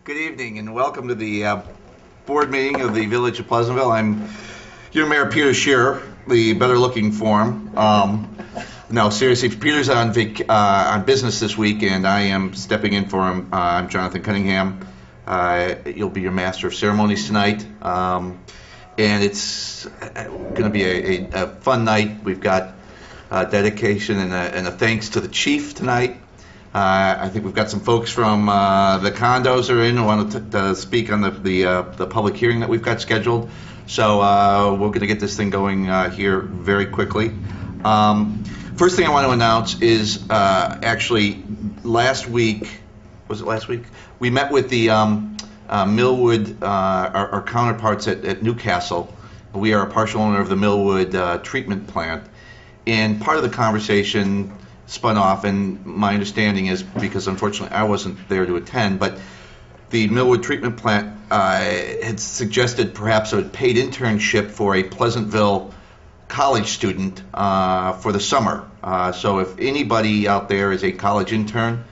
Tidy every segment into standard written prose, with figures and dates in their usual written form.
Good evening and welcome to the board meeting of the Village of Pleasantville. I'm your Mayor Peter Shearer, the better looking form. No, seriously, Peter's on business this week and I am stepping in for him. I'm Jonathan Cunningham. You'll be your master of ceremonies tonight. And it's going to be a fun night. We've got dedication and a thanks to the chief tonight. I think we've got some folks from the condos are in who want to speak on the public hearing that we've got scheduled. So we're going to get this thing going here very quickly. First thing I want to announce is actually last week, was it last week? We met with the Millwood, our counterparts at Newcastle. We are a partial owner of the Millwood treatment plant. And part of the conversation spun off, and my understanding is, because unfortunately I wasn't there to attend, but the Millwood treatment plant had suggested perhaps a paid internship for a Pleasantville college student for the summer. So if anybody out there is a college intern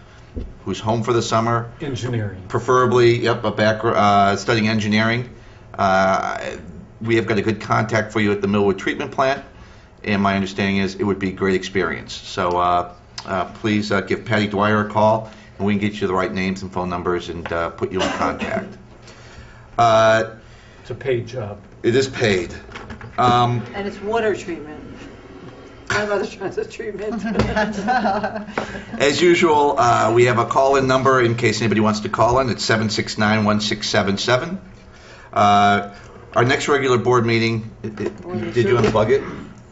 who's home for the summer, engineering, preferably, a background studying engineering, we have got a good contact for you at the Millwood treatment plant. And my understanding is it would be a great experience. So please give Patty Dwyer a call, and we can get you the right names and phone numbers and put you in contact. it's a paid job. It is paid. And it's water treatment. My mother's trying to treatment. As usual, we have a call-in number in case anybody wants to call in. It's 769-1677. Our next regular board meeting, did you unplug it?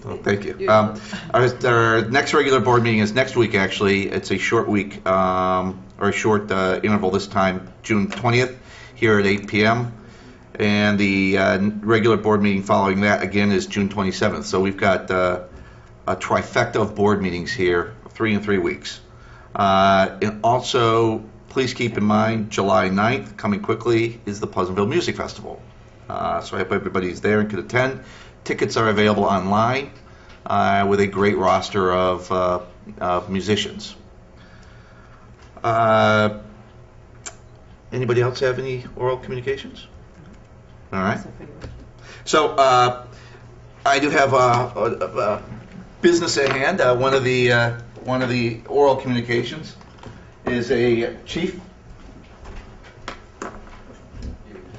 Oh, thank you. Our next regular board meeting is next week, actually. It's a short week, or a short interval this time, June 20th, here at 8 p.m. And the regular board meeting following that, again, is June 27th. So we've got a trifecta of board meetings here, 3 in 3 weeks. And also, please keep in mind, July 9th, coming quickly, is the Pleasantville Music Festival. So I hope everybody's there and could attend. Tickets are available online with a great roster of musicians. Anybody else have any oral communications? All right. So I do have a business at hand. One of the oral communications is a chief.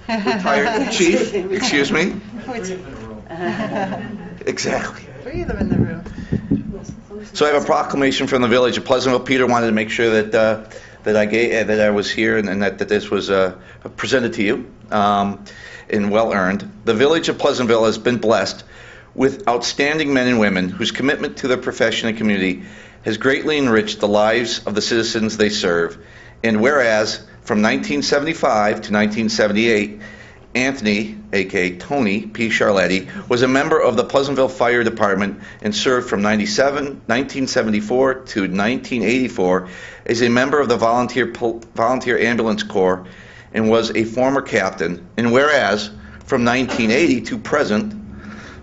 Retired chief. Excuse me. Exactly. 3 of them in the room. So I have a proclamation from the Village of Pleasantville. Peter wanted to make sure that that I was here and that this was presented to you and well earned. The Village of Pleasantville has been blessed with outstanding men and women whose commitment to their profession and community has greatly enriched the lives of the citizens they serve. And whereas from 1975 to 1978, Anthony, a.k.a. Tony P. Chiarlitti, was a member of the Pleasantville Fire Department and served from 1974 to 1984 as a member of the Volunteer Ambulance Corps and was a former captain. And whereas from 1980 to present,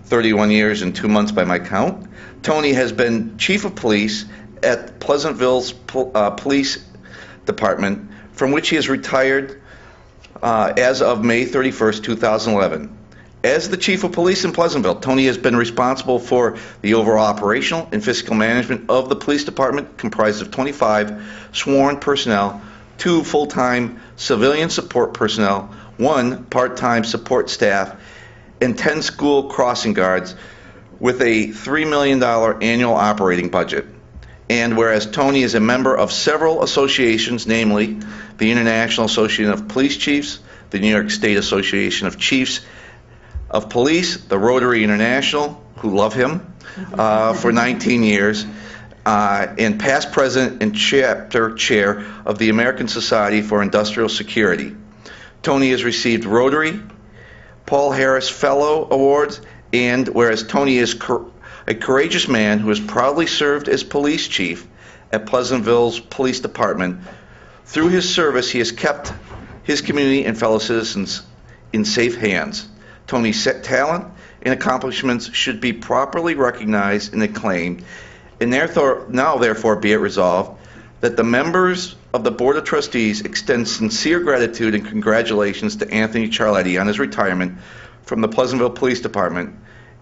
31 years and 2 months by my count, Tony has been Chief of Police at Pleasantville's Police Department, from which he has retired as of May 31st, 2011. As the Chief of Police in Pleasantville, Tony has been responsible for the overall operational and fiscal management of the police department, comprised of 25 sworn personnel, 2 full-time civilian support personnel, 1 part-time support staff, and 10 school crossing guards, with a $3 million annual operating budget. And whereas Tony is a member of several associations, namely the International Association of Police Chiefs, the New York State Association of Chiefs of Police, the Rotary International, who love him, for 19 years, and past president and chapter chair of the American Society for Industrial Security. Tony has received Rotary, Paul Harris Fellow Awards, and whereas Tony is a courageous man who has proudly served as police chief at Pleasantville's Police Department. Through his service, he has kept his community and fellow citizens in safe hands. Tony's talent and accomplishments should be properly recognized and acclaimed, and therefore be it resolved that the members of the Board of Trustees extend sincere gratitude and congratulations to Anthony Chiarlitti on his retirement from the Pleasantville Police Department,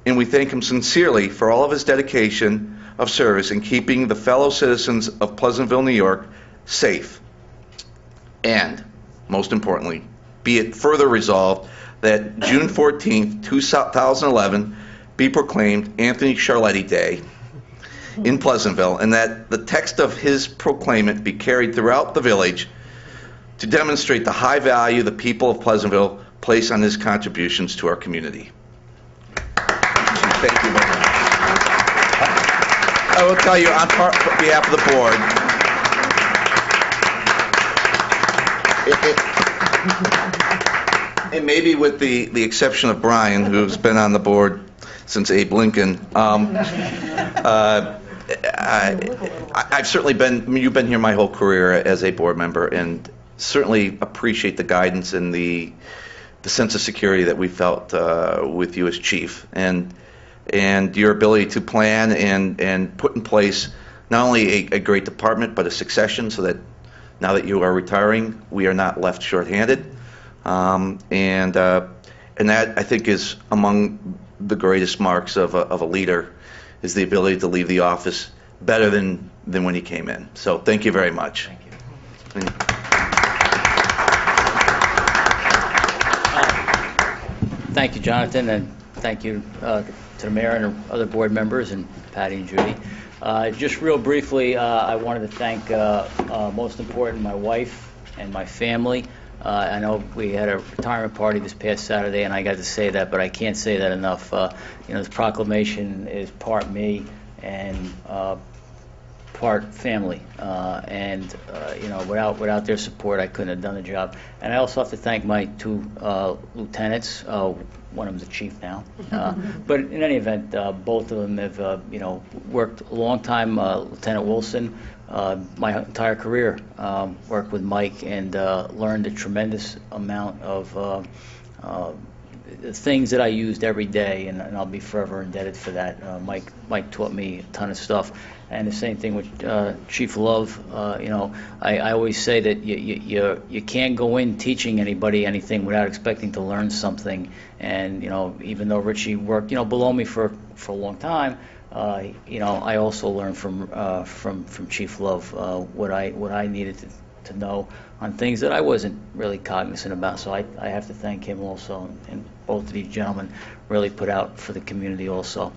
and we thank him sincerely for all of his dedication of service in keeping the fellow citizens of Pleasantville, New York, safe. And, most importantly, be it further resolved that June 14th, 2011 be proclaimed Anthony Chiarlitti Day in Pleasantville, and that the text of his proclamation be carried throughout the village to demonstrate the high value the people of Pleasantville place on his contributions to our community. Thank you very much. I will tell you on behalf of the board, and maybe with the exception of Brian, who's been on the board since Abe Lincoln, I've certainly been, you've been here my whole career as a board member, and certainly appreciate the guidance and the sense of security that we felt with you as chief, and your ability to plan and put in place not only a great department, but a succession, so that now that you are retiring, we are not left shorthanded. And that, I think, is among the greatest marks of a leader, is the ability to leave the office better than when he came in. So thank you very much. Thank you. Thank you, Jonathan, and thank you to the mayor and other board members, and Patty and Judy. Just real briefly, I wanted to thank, most important, my wife and my family. I know we had a retirement party this past Saturday, and I got to say that, but I can't say that enough. This proclamation is part me and part family, and without their support, I couldn't have done the job. And I also have to thank my two lieutenants. One of them's a chief now, but in any event, both of them have worked a long time. Lieutenant Wilson, my entire career, worked with Mike and learned a tremendous amount of things that I used every day, and I'll be forever indebted for that. Mike taught me a ton of stuff. And the same thing with Chief Love. I always say that you can't go in teaching anybody anything without expecting to learn something. And even though Richie worked below me for a long time, I also learned from Chief Love what I needed to know on things that I wasn't really cognizant about. So I have to thank him also, and both of these gentlemen really put out for the community also.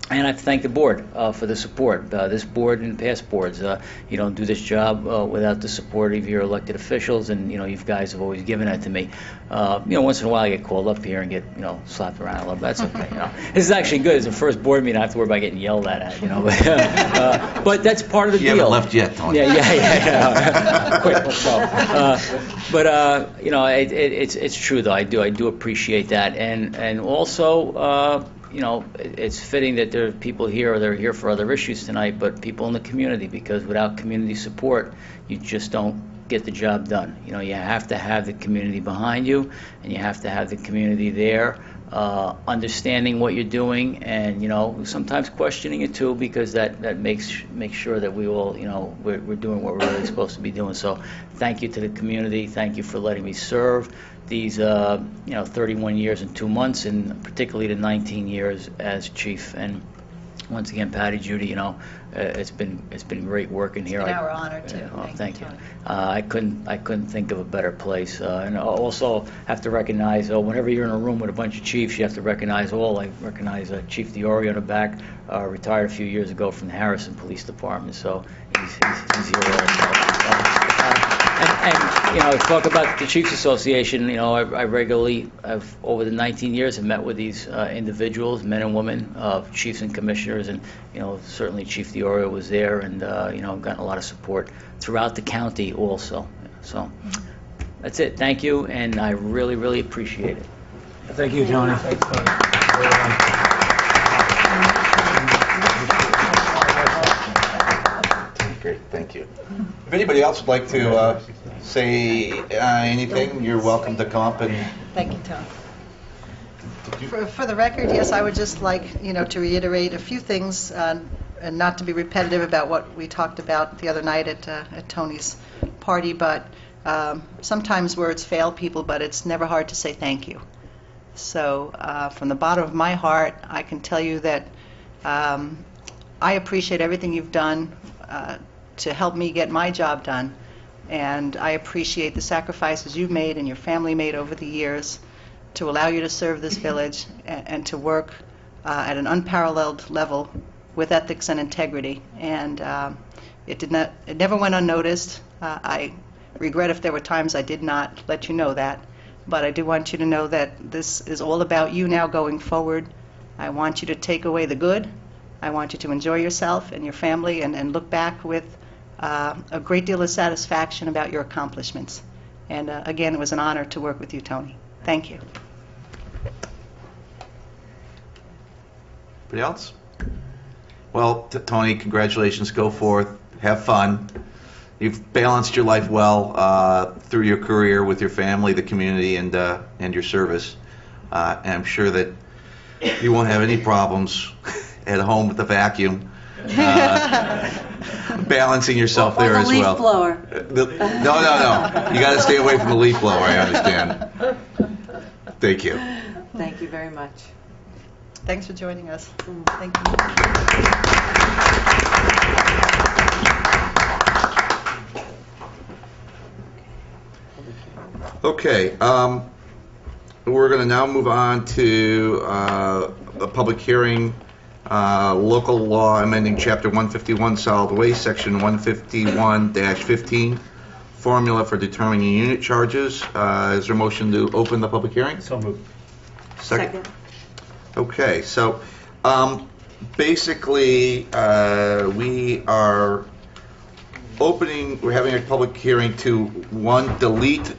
And I have to thank the board for the support. This board and past boards, you don't do this job without the support of your elected officials, and you guys have always given that to me. Once in a while I get called up here and get slapped around a little bit. That's okay. This is actually good. It's the first board meeting I have to worry about getting yelled at. But that's part of the deal. You haven't left yet, Tony. Yeah. Quick, let's go. It's true though. I do appreciate that, and also. It's fitting that there are people here, or they're here for other issues tonight, but people in the community, because without community support, you just don't get the job done. You have to have the community behind you, and you have to have the community there, understanding what you're doing, and sometimes questioning it too, because that makes sure that we all we're doing what we're really supposed to be doing. So thank you to the community. Thank you for letting me serve these 31 years and 2 months, and particularly the 19 years as chief. And once again, Patty, Judy, it's been great working here. It's been our honor too. Thank you. I couldn't think of a better place. And I also have to recognize, whenever you're in a room with a bunch of chiefs, you have to recognize all. I recognize Chief Diori on the back, retired a few years ago from the Harrison Police Department, so he's here also. And talk about the Chiefs Association. I regularly over the 19 years have met with these individuals, men and women, chiefs and commissioners, and certainly Chief Diorio was there, and gotten a lot of support throughout the county also. So that's it. Thank you, and I really, really appreciate it. Thank you, Tony. Thanks, Tony. Great, thank you. If anybody else would like to say anything, you're welcome to come up and. Thank you, Tom. For the record, yes, I would just like, to reiterate a few things. and not to be repetitive about what we talked about the other night at Tony's party, but sometimes words fail people, but it's never hard to say thank you. So from the bottom of my heart, I can tell you that I appreciate everything you've done to help me get my job done, and I appreciate the sacrifices you've made and your family made over the years to allow you to serve this village and to work at an unparalleled level with ethics and integrity. And it never went unnoticed. I regret if there were times I did not let you know that, but I do want you to know that this is all about you now going forward. I want you to take away the good. I want you to enjoy yourself and your family and look back with a great deal of satisfaction about your accomplishments. And again, it was an honor to work with you, Tony. Thank you. Anybody else? Well, Tony, congratulations. Go forth. Have fun. You've balanced your life well through your career with your family, the community, and your service. And I'm sure that you won't have any problems at home with the vacuum. Balancing yourself there as well. Leaf blower. No. You got to stay away from the leaf blower, I understand. Thank you. Thank you very much. Thanks for joining us. Thank you. Okay, we're going to now move on to a public hearing, local law amending Chapter 151 Solid Waste, Section 151-15, formula for determining unit charges. Is there a motion to open the public hearing? So moved. Second. Okay, so basically we're having a public hearing to, one, delete 2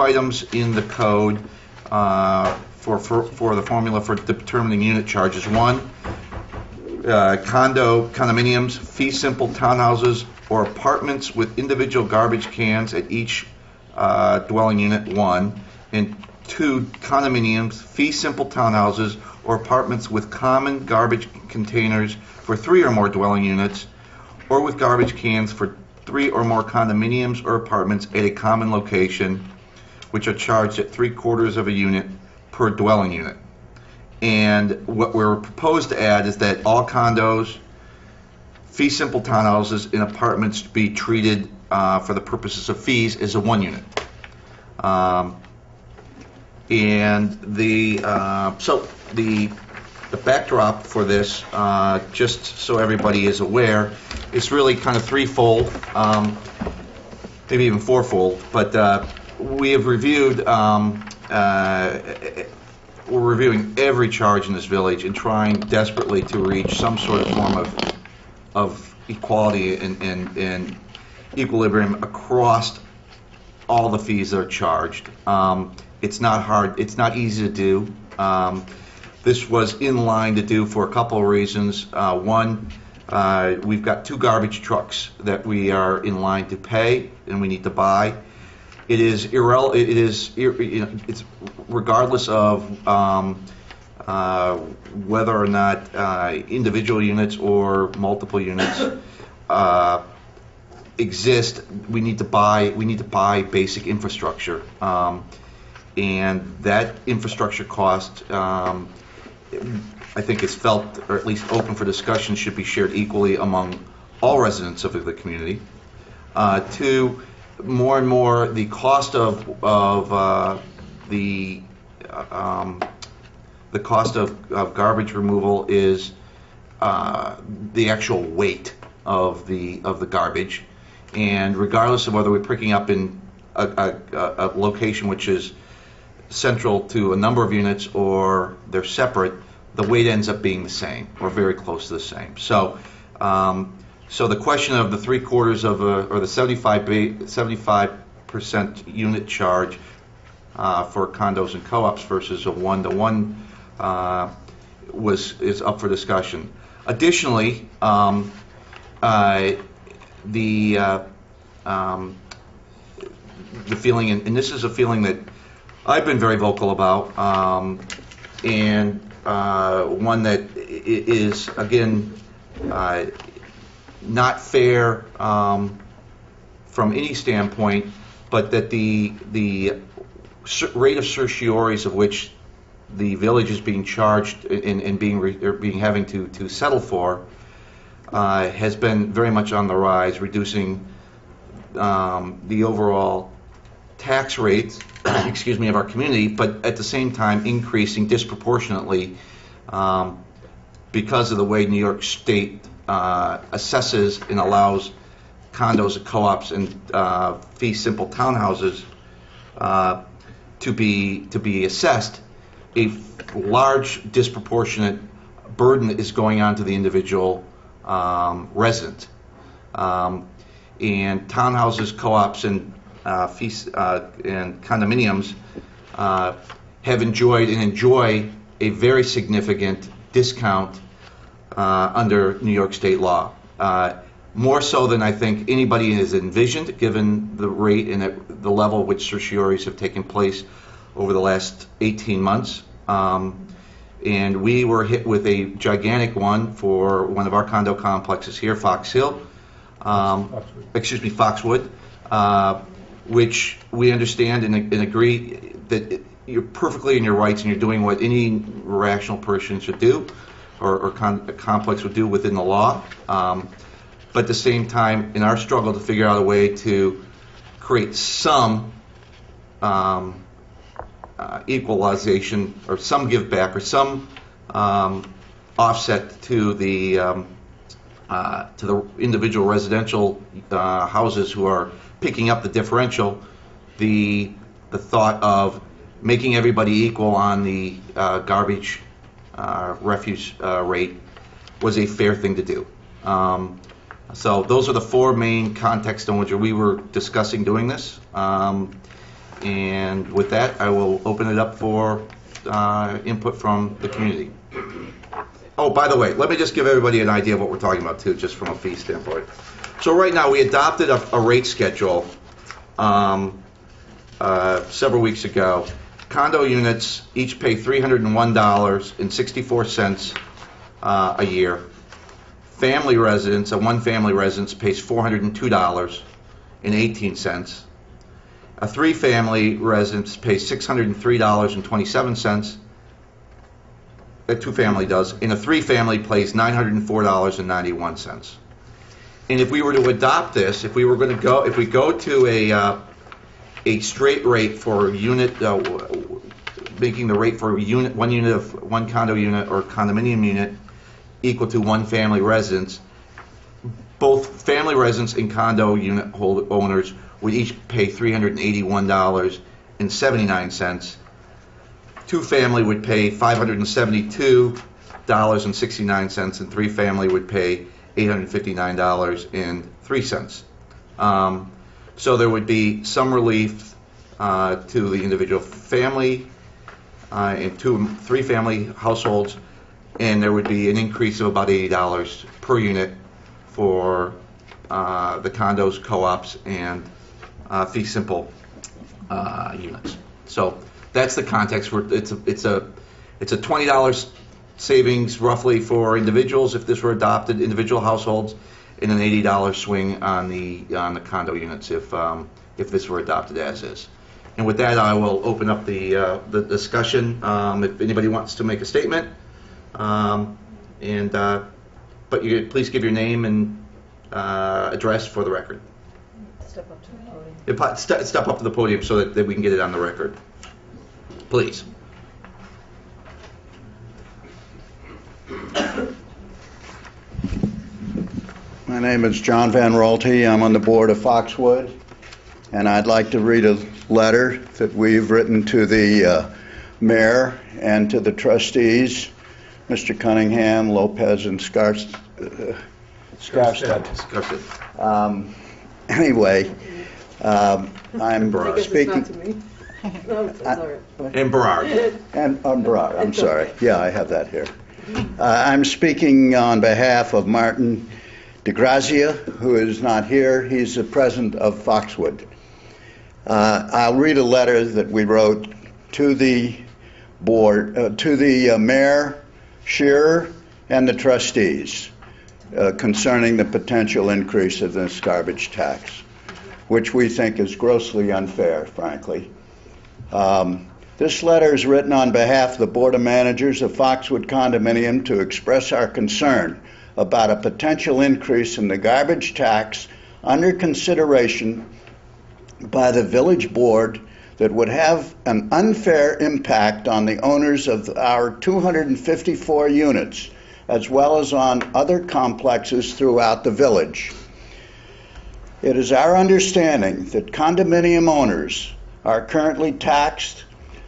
items in the code for the formula for determining unit charges. One, condominiums, fee simple townhouses or apartments with individual garbage cans at each dwelling unit, 1, and 2, condominiums, fee simple townhouses or apartments with common garbage containers for 3 or more dwelling units, or with garbage cans for 3 or more condominiums or apartments at a common location, which are charged at 3/4 of a unit per dwelling unit. And what we're proposed to add is that all condos, fee simple townhouses, and apartments be treated for the purposes of fees as a 1 unit. And the backdrop for this, just so everybody is aware, is really kind of threefold, maybe even fourfold. But we have reviewed, we're reviewing every charge in this village and trying desperately to reach some sort of form of equality and equilibrium across all the fees that are charged. It's not hard, it's not easy to do. This was in line to do for a couple of reasons. One, we've got 2 garbage trucks that we are in line to pay and we need to buy. It's regardless of whether or not individual units or multiple units exist. We need to buy basic infrastructure, and that infrastructure cost, I think it's felt, or at least open for discussion, should be shared equally among all residents of the community. 2, more and more the cost of garbage removal is the actual weight of the garbage, and regardless of whether we're picking up in a location which is central to a number of units or they're separate, the weight ends up being the same or very close to the same. So so the question of the 3/4 of or the 75% unit charge for condos and co-ops versus a 1-to-1 is up for discussion. Additionally, the feeling, and this is a feeling that I've been very vocal about, and one that is, again, not fair from any standpoint, but that the rate of certioraries of which the village is being charged and being having to settle for has been very much on the rise, reducing the overall tax rates, excuse me, of our community, but at the same time increasing disproportionately because of the way New York State assesses and allows condos, co-ops, and fee simple townhouses to be assessed. A large disproportionate burden is going on to the individual resident. And townhouses, co-ops, and fees and condominiums have enjoyed and enjoy a very significant discount under New York State law. More so than I think anybody has envisioned, given the rate and the level at which certioraries have taken place over the last 18 months. And we were hit with a gigantic one for one of our condo complexes here, Foxwood, which we understand and agree that you're perfectly in your rights and you're doing what any rational person should do, or a complex would do within the law. But at the same time, in our struggle to figure out a way to create some equalization or some give back or some offset to the individual residential houses who are picking up the differential, the thought of making everybody equal on the garbage refuse rate was a fair thing to do. So those are the four main contexts in which we were discussing doing this. And with that, I will open it up for input from the community. Oh, by the way, let me just give everybody an idea of what we're talking about too, just from a fee standpoint. So right now, we adopted a rate schedule several weeks ago. Condo units each pay $301.64 a year. Family residence, a one-family residence, pays $402.18. A three-family residence pays $603.27. A two-family does, and a three-family pays $904.91. And if we were to adopt this, if we go to a straight rate for a unit, making the rate for one condo unit or condominium unit equal to one family residence, both family residents and condo unit owners would each pay $381.79. Two-family would pay $572.69, and three-family would pay $859.03. So there would be some relief to the individual family and three-family households, and there would be an increase of about $80 per unit for the condos, co-ops, and fee simple units. So that's the context. It's a $20 savings roughly for individuals if this were adopted, individual households, and an $80 swing on the condo units if this were adopted as is. And with that, I will open up the discussion. If anybody wants to make a statement, but please give your name and address for the record. Step up to the podium. Step up to the podium so that we can get it on the record. Please. My name is John Van Rolte. I'm on the board of Foxwood, and I'd like to read a letter that we've written to the mayor and to the trustees, Mr. Cunningham, Lopez, and Skarstedt. Anyway, I'm speaking. Not to me. No, it's all right. And Berard. And Berard, I'm sorry. Yeah, I have that here. I'm speaking on behalf of Martin DeGrazia, who is not here. He's the president of Foxwood. I'll read a letter that we wrote to the board, to the mayor, Shearer, and the trustees. concerning the potential increase of this garbage tax, which we think is grossly unfair, frankly. This letter is written on behalf of the Board of Managers of Foxwood Condominium to express our concern about a potential increase in the garbage tax under consideration by the village board that would have an unfair impact on the owners of our 254 units, as well as on other complexes throughout the village. It is our understanding that condominium owners are currently taxed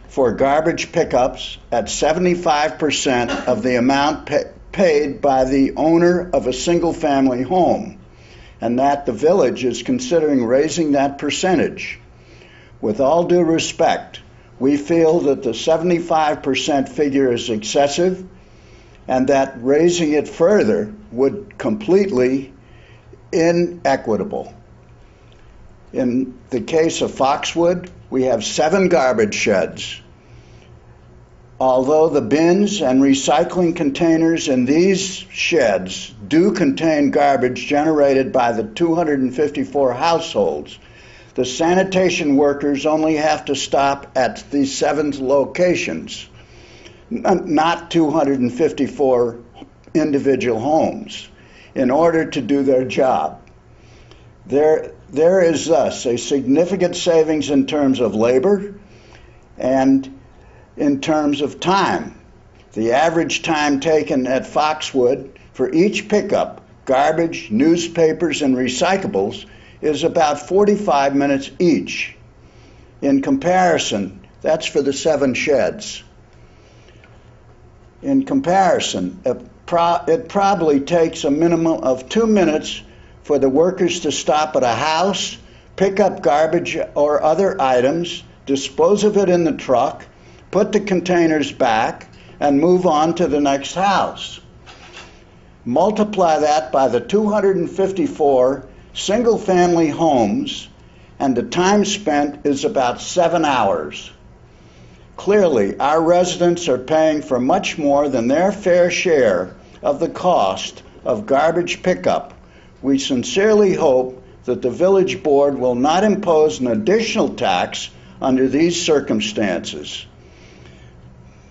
for garbage pickups at 75% of the amount paid by the owner of a single-family home, and that the village is considering raising that percentage. With all due respect, we feel that the 75% figure is excessive and that raising it further would completely inequitable. In the case of Foxwood, we have 7 garbage sheds. Although the bins and recycling containers in these sheds do contain garbage generated by the 254 households, the sanitation workers only have to stop at the 7 locations, not 254 individual homes, in order to do their job. There is thus a significant savings in terms of labor and in terms of time. The average time taken at Foxwood for each pickup, garbage, newspapers, and recyclables, is about 45 minutes each. In comparison, that's for the 7 sheds. In comparison, it probably takes a minimum of 2 minutes for the workers to stop at a house, pick up garbage or other items, dispose of it in the truck, put the containers back, and move on to the next house. Multiply that by the 254 single-family homes, and the time spent is about 7 hours. Clearly, our residents are paying for much more than their fair share of the cost of garbage pickup. We sincerely hope that the village board will not impose an additional tax under these circumstances.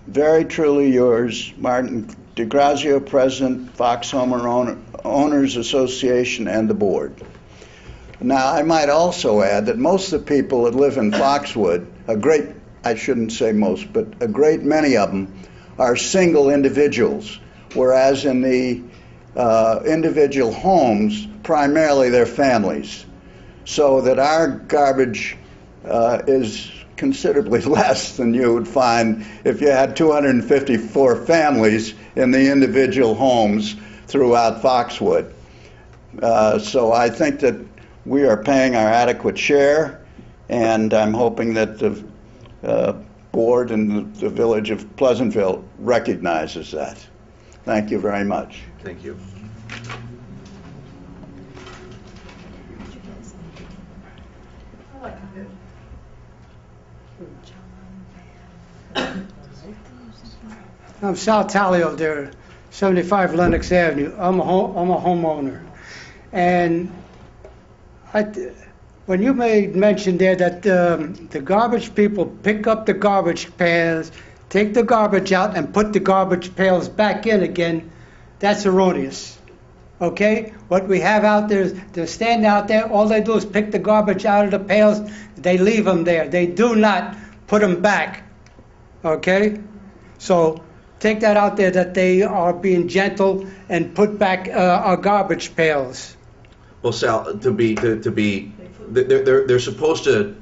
Very truly yours, Martin DeGrazio, President, Fox Homeowner Owners Association, and the board. Now, I might also add that most of the people that live in Foxwood, I shouldn't say most, but a great many of them are single individuals, whereas in the individual homes, primarily they're families. So that our garbage is considerably less than you would find if you had 254 families in the individual homes throughout Foxwood. So I think that we are paying our adequate share, and I'm hoping that the board and the village of Pleasantville recognizes that. Thank you very much. Thank you. I'm Sal Talio there, 75 Lenox Avenue. I'm a homeowner. And when you made mention there that the garbage people pick up the garbage pails, take the garbage out and put the garbage pails back in again, that's erroneous. Okay? What we have out there is they're standing out there, all they do is pick the garbage out of the pails, they leave them there. They do not put them back. Okay? So take that out there that they are being gentle and put back our garbage pails. Well, Sal, they're supposed to.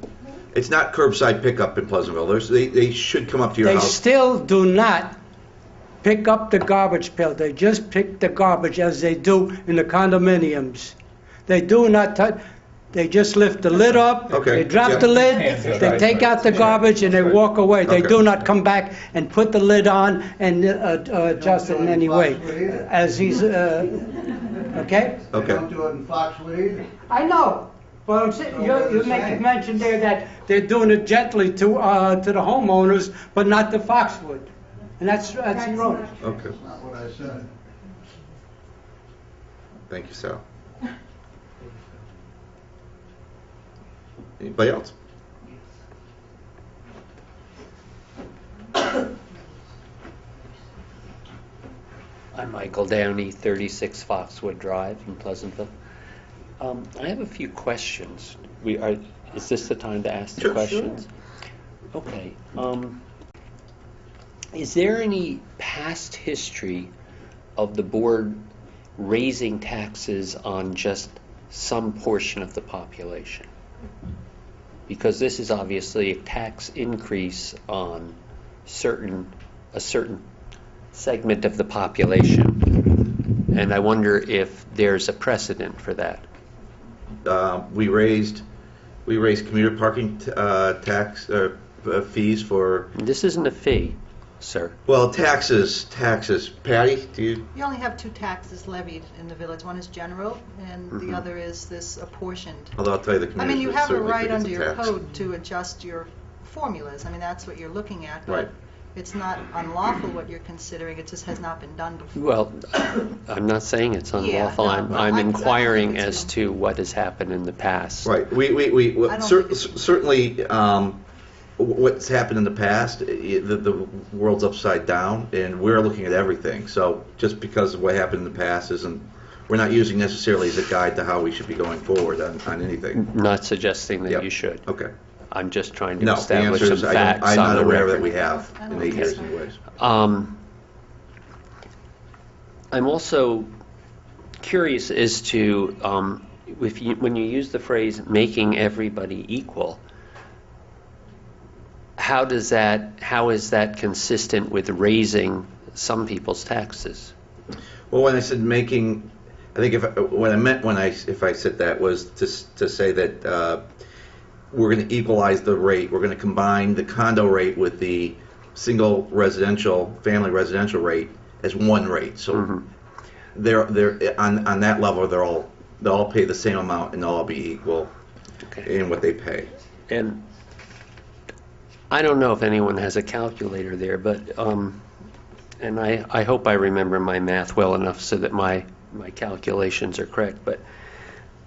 It's not curbside pickup in Pleasantville. They should come up to your They house. still do not pick up the garbage pail. They just pick the garbage as they do in the condominiums. They do not touch. They just lift the lid up, Okay, they drop yeah. the lid, they take out the garbage, and they walk away. They Okay. do not come back and put the lid on and adjust it in any way. As he's, okay? Okay. They don't do it in Foxwood either. I know, but I'm saying, you make a mention there that they're doing it gently to the homeowners, but not to Foxwood. And that's wrong. Okay. That's not what I said. Thank you, Sal. Anybody else? I'm Michael Downey, 36 Foxwood Drive in Pleasantville. I have a few questions. Is this the time to ask the Sure, questions? Okay. Is there any past history of the board raising taxes on just some portion of the population? Because this is obviously a tax increase on a certain segment of the population, and I wonder if there's a precedent for that. We raised commuter parking tax fees for, This isn't a fee, sir. well, taxes. Patty, do you? You only have two taxes levied in the village. One is general, and the other is this apportioned. Although I'll tell you, the I mean, commuters you would have a certainly right think it's under a your tax. code to adjust your formulas. I mean, that's what you're looking at. Right. But it's not unlawful what you're considering. It just has not been done before. Well, I'm not saying it's unlawful. Yeah, no, but I'm I don't inquiring think it's as to what has happened in the past. Right. We I don't think it's- certainly, what's happened in the past, the world's upside down, and we're looking at everything. So just because of what happened in the past we're not using necessarily as a guide to how we should be going forward on anything. Not suggesting that Yep. you should. Okay. I'm just trying to No, the establish answer some is facts I'm on not the aware record. that we have I in don't 8 think years so. anyways. I'm also curious as to when you use the phrase "making everybody equal," how is that consistent with raising some people's taxes? Well, when I said making, I think if I said that was to say that we're going to equalize the rate. We're going to combine the condo rate with the single family residential rate as one rate. So they're on that level. They'll all pay the same amount and they'll all be equal in what they pay. And I don't know if anyone has a calculator there, but and I hope I remember my math well enough so that my calculations are correct. But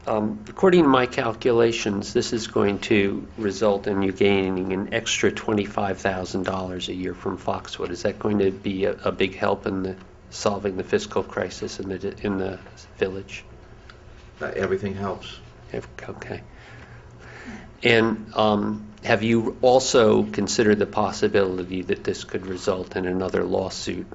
according to my calculations, this is going to result in you gaining an extra $25,000 a year from Foxwood. Is that going to be a big help in solving the fiscal crisis in the village? Everything helps. Okay. And have you also considered the possibility that this could result in another lawsuit?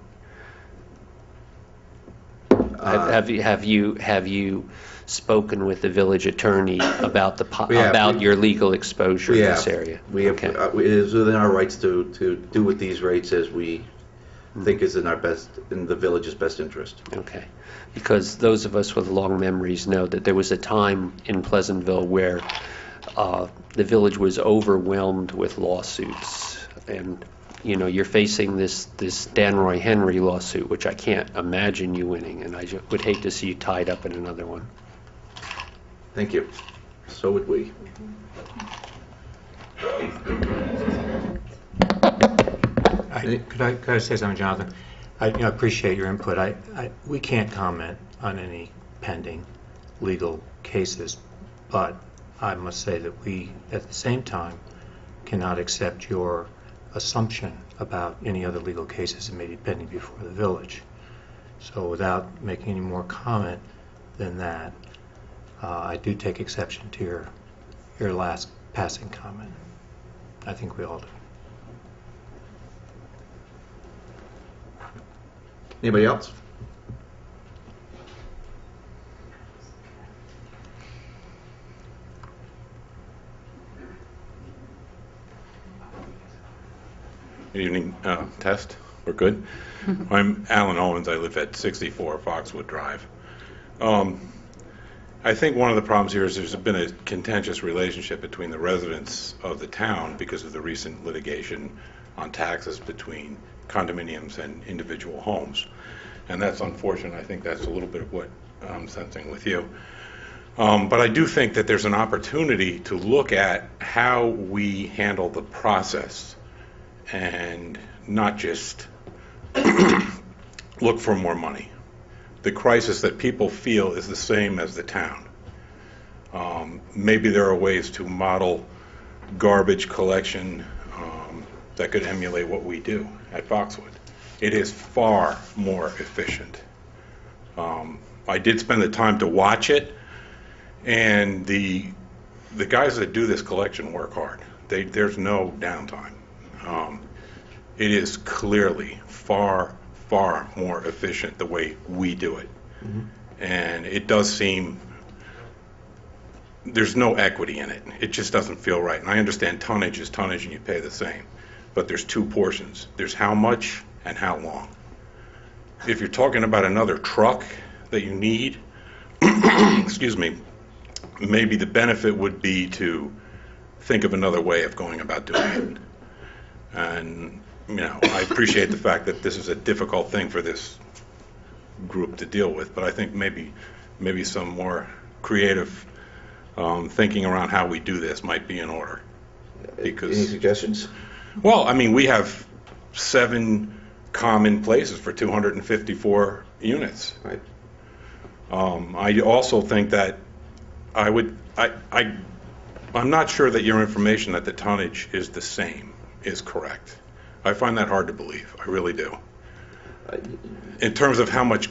Have you spoken with the village attorney about your legal exposure in this area? We have. Okay. It is within our rights to do with these rates as we think is in the village's best interest. Okay. Because those of us with long memories know that there was a time in Pleasantville where the village was overwhelmed with lawsuits, and you're facing this Dan Roy Henry lawsuit, which I can't imagine you winning, and I would hate to see you tied up in another one. Thank you. So would we. Could I say something, Jonathan? I appreciate your input. We can't comment on any pending legal cases, but I must say that we, at the same time, cannot accept your assumption about any other legal cases that may be pending before the village. So without making any more comment than that, I do take exception to your last passing comment. I think we all do. Anybody else? Good evening. Test? We're good? I'm Alan Owens. I live at 64 Foxwood Drive. I think one of the problems here is there's been a contentious relationship between the residents of the town because of the recent litigation on taxes between condominiums and individual homes. And that's unfortunate. I think that's a little bit of what I'm sensing with you. But I do think that there's an opportunity to look at how we handle the process and not just look for more money. the crisis that people feel is the same as the town. Maybe there are ways to model garbage collection that could emulate what we do at Foxwood. It is far more efficient. I did spend the time to watch it, and the guys that do this collection work hard. There's no downtime. It is clearly far more efficient the way we do it. And it does seem there's no equity in it. It just doesn't feel right. And I understand tonnage is tonnage and you pay the same. But there's two portions. There's how much and how long. If you're talking about another truck that you need, excuse me, maybe the benefit would be to think of another way of going about doing it. And, you know, I appreciate the fact that this is a difficult thing for this group to deal with, but I think maybe some more creative thinking around how we do this might be in order. Because, Any suggestions? well, I mean, we have 7 common places for 254 units. Right. I also think that I'm not sure that your information that the tonnage is the same is correct. I find that hard to believe. I really do. In terms of how much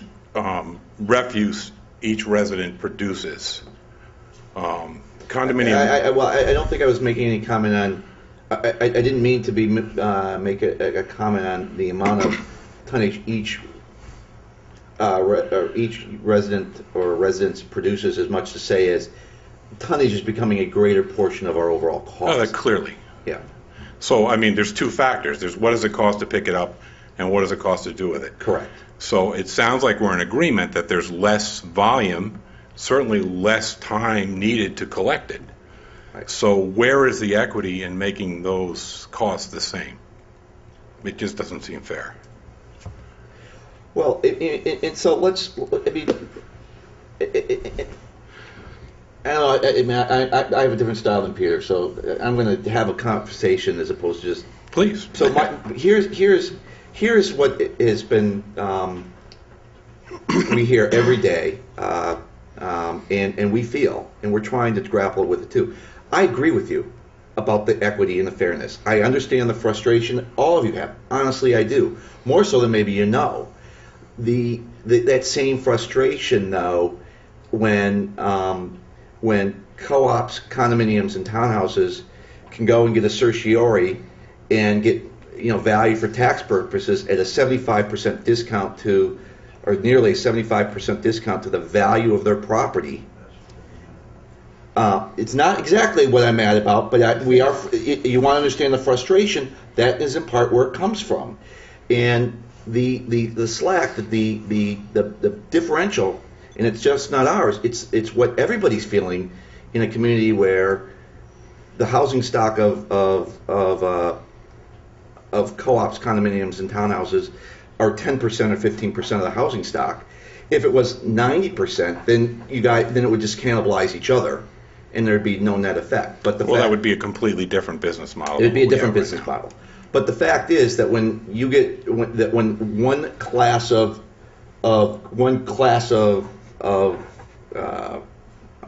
refuse each resident produces, condominium. I don't think I was making any comment on. I didn't mean to make a comment on the amount of tonnage each resident or residence produces, as much to say as tonnage is becoming a greater portion of our overall cost. Oh, that clearly. Yeah. So, I mean, there's 2 factors. There's what does it cost to pick it up, and what does it cost to do with it. Correct. So it sounds like we're in agreement that there's less volume, certainly less time needed to collect it. Right. So where is the equity in making those costs the same? It just doesn't seem fair. Well, and so let's. I mean, I don't know. I have a different style than Peter, so I'm going to have a conversation as opposed to just. Please. So here's what has been we hear every day, and we feel, and we're trying to grapple with it too. I agree with you about the equity and the fairness. I understand the frustration all of you have. Honestly, I do. More so than maybe you know. That same frustration, though, when co-ops, condominiums, and townhouses can go and get a certiorari and get value for tax purposes at a 75% discount to, or nearly a 75% discount to the value of their property. It's not exactly what I'm mad about, but you want to understand the frustration. That is in part where it comes from, and the slack, the differential, and it's just not ours. It's what everybody's feeling in a community where the housing stock of co-ops, condominiums, and townhouses are 10% or 15% of the housing stock. If it was 90%, then it would just cannibalize each other, and there'd be no net effect. But that would be a completely different business model. It'd be a different business model. But the fact is that when one class of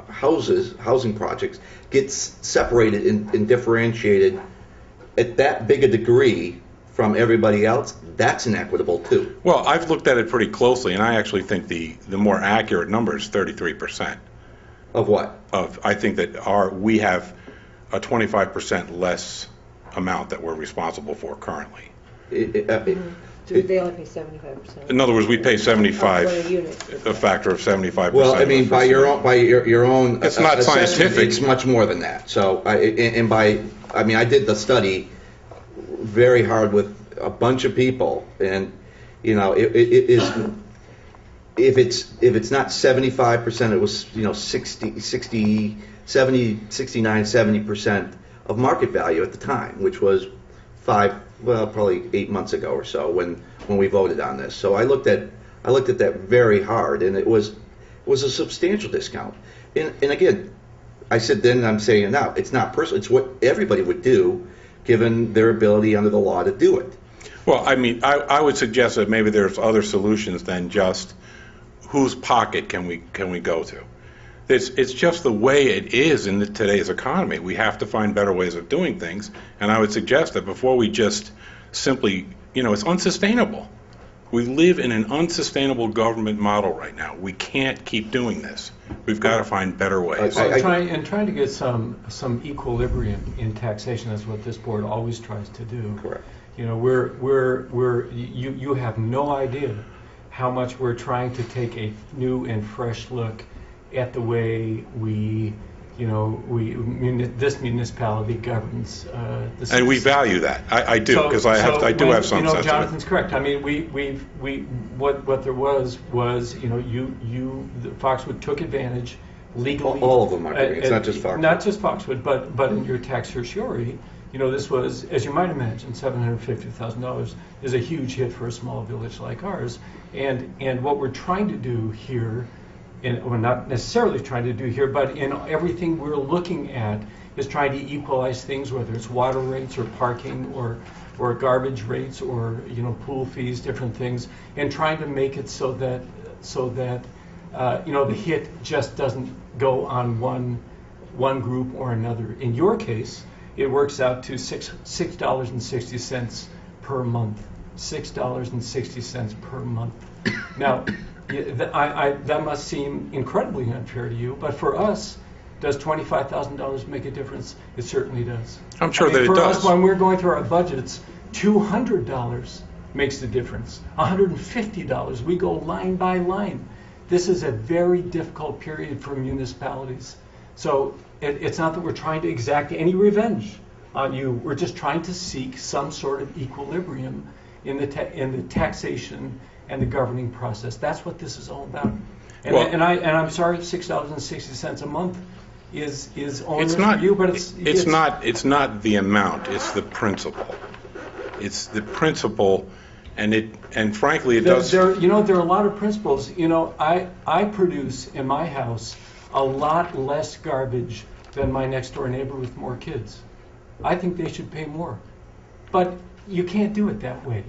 housing projects gets separated and differentiated at that big a degree from everybody else, that's inequitable too. Well, I've looked at it pretty closely, and I actually think the more accurate number is 33%. Of what? I think that we have a 25% less amount that we're responsible for currently. So they only pay 75%. In other words, we pay 75, Of the unit. a factor of 75%. Well, I mean, by your own It's not assessment, scientific. It's much more than that. So, I did the study very hard with a bunch of people, and it is. If it's not 75%, it was 69, 70% of market value at the time, which was probably 8 months ago or so when we voted on this. So I looked at that very hard, and it was a substantial discount. And again, I said then, and I'm saying it now, it's not personal. It's what everybody would do, given their ability under the law to do it. Well, I mean, I would suggest that maybe there's other solutions than just whose pocket can we go to? It's just the way it is in today's economy. We have to find better ways of doing things, and I would suggest that before we just simply, it's unsustainable. We live in an unsustainable government model right now. We can't keep doing this. We've got to find better ways. Trying to get some equilibrium in taxation is what this board always tries to do. Correct. You have no idea how much we're trying to take a new and fresh look at the way this municipality governs the city. And we value that. I do, because I do have some sense of it. Jonathan's correct. I mean, what there was, Foxwood took advantage legally. All of them are doing it. It's not just Foxwood. Not just Foxwood, but in your tax certiorari, this was, as you might imagine, $750,000 is a huge hit for a small village like ours. And what we're trying to do here, we're not necessarily trying to do here, but in everything we're looking at is trying to equalize things, whether it's water rates or parking or garbage rates or pool fees, different things, and trying to make it so that the hit just doesn't go on one group or another. In your case, it works out to $6.60 per month. $6.60 per month. Now, that must seem incredibly unfair to you, but for us, does $25,000 make a difference? It certainly does. I'm sure that it does. For us, when we're going through our budgets, $200 makes the difference. $150, we go line by line. This is a very difficult period for municipalities. So it's not that we're trying to exact any revenge on you. We're just trying to seek some sort of equilibrium in the taxation and the governing process. That's what this is all about. And I'm sorry, $6.60 a month is onerous for you, but it's not the amount. It's the principle. It's the principle, and frankly, it does. There are a lot of principles. I produce in my house a lot less garbage than my next door neighbor with more kids. I think they should pay more, but you can't do it that way.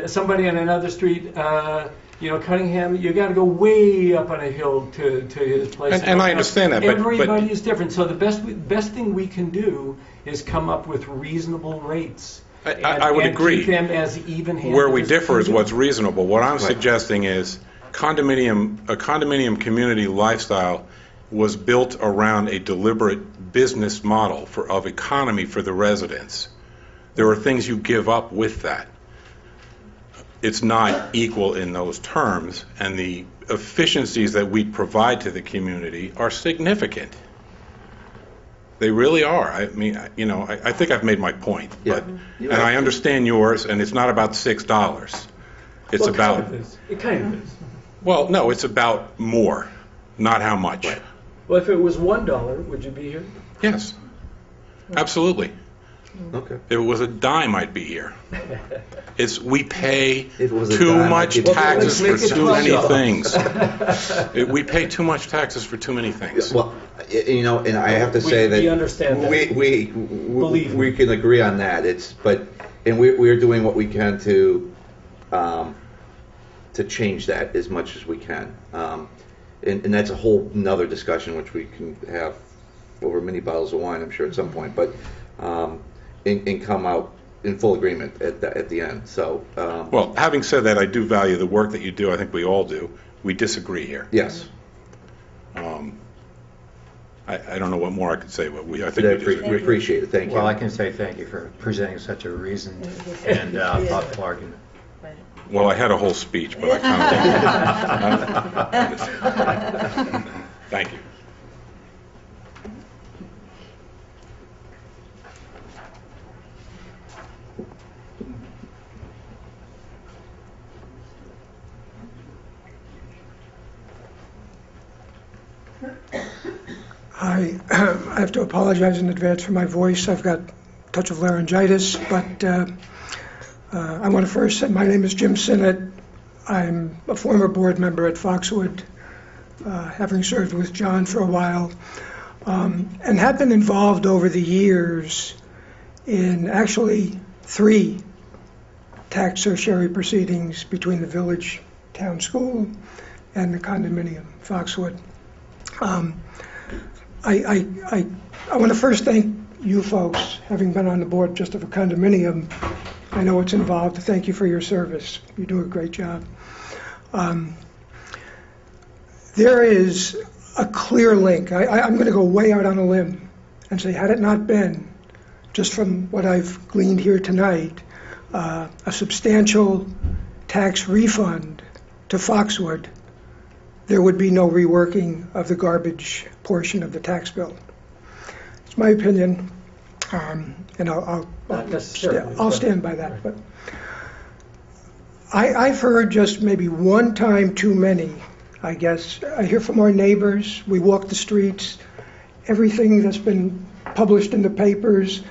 Somebody on another street, Cunningham, you got to go way up on a hill to his place. And I understand that, but everybody is different. So the best thing we can do is come up with reasonable rates. I would agree. Keep them as even-handed. Where we differ is what's reasonable. What I'm suggesting is a condominium community lifestyle was built around a deliberate business model of economy for the residents. There are things you give up with that. It's not equal in those terms, and the efficiencies that we provide to the community are significant. They really are. I mean, I think I've made my point, but and I understand yours, and it's not about $6. It's about. It kind of is. Well, no, it's about more, not how much. Right. Well, if it was $1, would you be here? Yes, absolutely. Okay. If it was a dime, I'd be here. We pay If it was a too dime, much I'd be- taxes Well, for let's make it too many $12. things. We pay too much taxes for too many things. Well, and I have to say that we understand that. Believe we can agree on that. We're doing what we can to change that as much as we can. And that's a whole nother discussion which we can have over many bottles of wine, I'm sure, at some point. But and come out in full agreement at the end. So. Well, having said that, I do value the work that you do. I think we all do. We disagree here. Yes. I don't know what more I could say, but I think But we disagree. we appreciate it. Thank you. Well, I can say thank you for presenting such a reasoned and thoughtful argument. Well, I had a whole speech, but I kind of. Thank you. I have to apologize in advance for my voice. I've got a touch of laryngitis, but I want to first say my name is Jim Sinnott. I'm a former board member at Foxwood, having served with John for a while, and have been involved over the years in actually 3 tax certiorari proceedings between the village town school and the condominium, Foxwood. I want to first thank you folks, having been on the board just of a condominium. I know it's involved. Thank you for your service. You do a great job. There is a clear link. I'm going to go way out on a limb and say, had it not been, just from what I've gleaned here tonight, a substantial tax refund to Foxwood, there would be no reworking of the garbage portion of the tax bill. It's my opinion, and I'll stand by that. But I've heard just maybe one time too many, I guess. I hear from our neighbors. We walk the streets. Everything that's been published in the papers,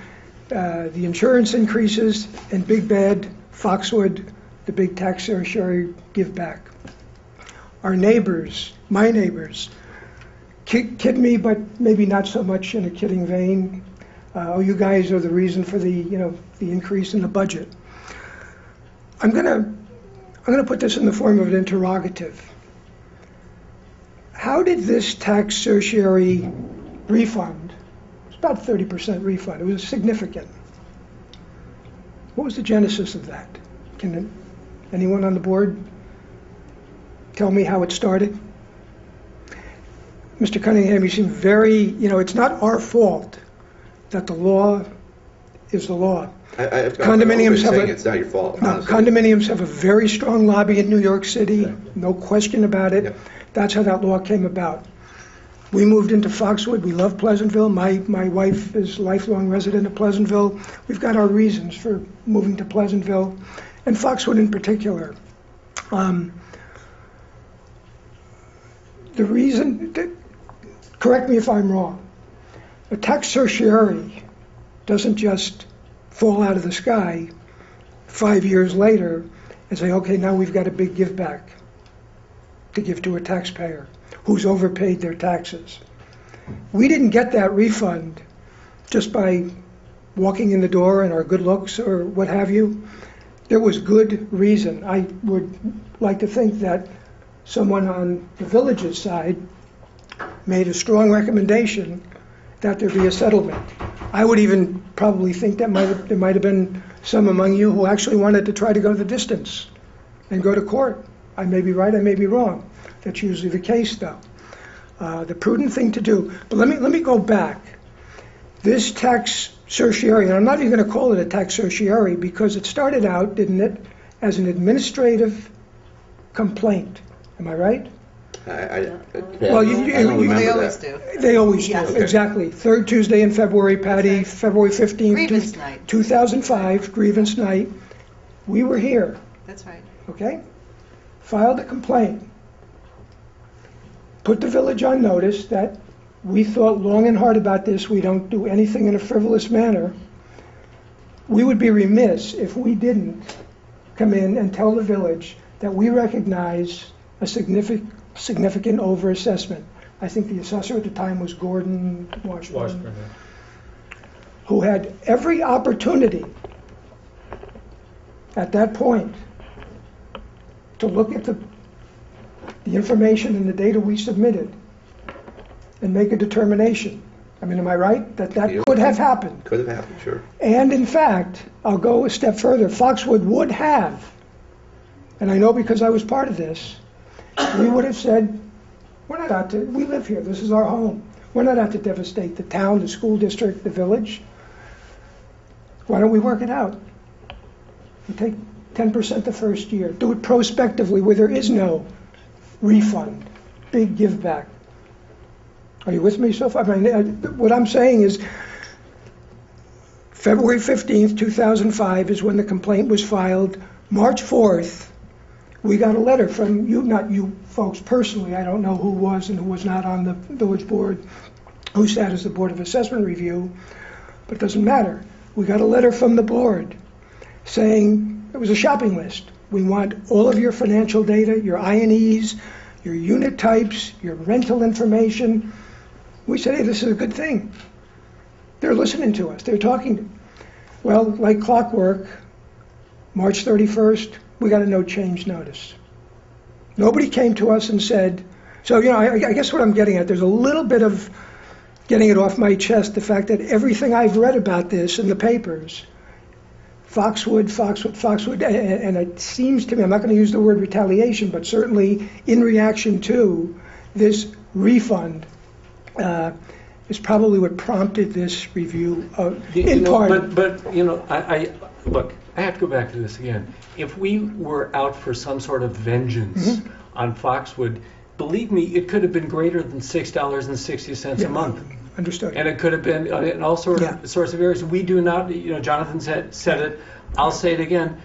the insurance increases, and big bad Foxwood, the big tax certiorari give back. Our neighbors, my neighbors, kid me, but maybe not so much in a kidding vein. Oh, you guys are the reason for the increase in the budget. I'm gonna put this in the form of an interrogative. How did this tax certiorari refund? It's about 30% refund. It was significant. What was the genesis of that? Can anyone on the board tell me how it started? Mr. Cunningham, you seem very, it's not our fault that the law is the law. Condominiums have it's not your fault. No, condominiums have a very strong lobby in New York City, no question about it. Yep. That's how that law came about. We moved into Foxwood. We love Pleasantville. My wife is a lifelong resident of Pleasantville. We've got our reasons for moving to Pleasantville, and Foxwood in particular. The reason, correct me if I'm wrong, a tax certiorari doesn't just fall out of the sky 5 years later and say, okay, now we've got a big give back to give to a taxpayer who's overpaid their taxes. We didn't get that refund just by walking in the door and our good looks or what have you. There was good reason. I would like to think that someone on the village's side made a strong recommendation that there be a settlement. I would even probably think that there might have been some among you who actually wanted to try to go the distance and go to court. I may be right, I may be wrong. That's usually the case, though. The prudent thing to do. But let me go back. This tax certiorari, and I'm not even going to call it a tax certiorari because it started out, didn't it, as an administrative complaint. Am I right? Well, They always do. They always do, Yes. exactly. Third Tuesday in February, Patty, February 15th, Grievance night. 2005, grievance night. We were here, That's right. okay? Filed a complaint. Put the village on notice that we thought long and hard about this. We don't do anything in a frivolous manner. We would be remiss if we didn't come in and tell the village that we recognize a significant overassessment. I think the assessor at the time was Gordon Washburn, who had every opportunity at that point to look at the information and the data we submitted and make a determination. I mean, am I right? That could have happened. Could have happened, sure. And in fact, I'll go a step further. Foxwood would have, and I know because I was part of this, we would have said, we're not out to, we live here, this is our home. We're not out to devastate the town, the school district, the village. Why don't we work it out? We take 10% the first year. Do it prospectively where there is no refund, big give back. Are you with me so far? I mean, what I'm saying is February 15th, 2005 is when the complaint was filed. March 4th, we got a letter from you, not you folks personally, I don't know who was and who was not on the village board, who sat as the Board of Assessment Review, but it doesn't matter. We got a letter from the board saying it was a shopping list. We want all of your financial data, your I&Es, your unit types, your rental information. We said, hey, this is a good thing. They're listening to us. They're talking. Well, like clockwork, March 31st, we got a no change notice. Nobody came to us and said, so, I guess what I'm getting at, there's a little bit of getting it off my chest, the fact that everything I've read about this in the papers, Foxwood, and it seems to me, I'm not going to use the word retaliation, but certainly in reaction to this refund, is probably what prompted this review in part. But I look, I have to go back to this again. If we were out for some sort of vengeance on Foxwood, believe me, it could have been greater than $6.60 a month. Understood. And it could have been in all sorts of areas. We do not, Jonathan said it, I'll say it again,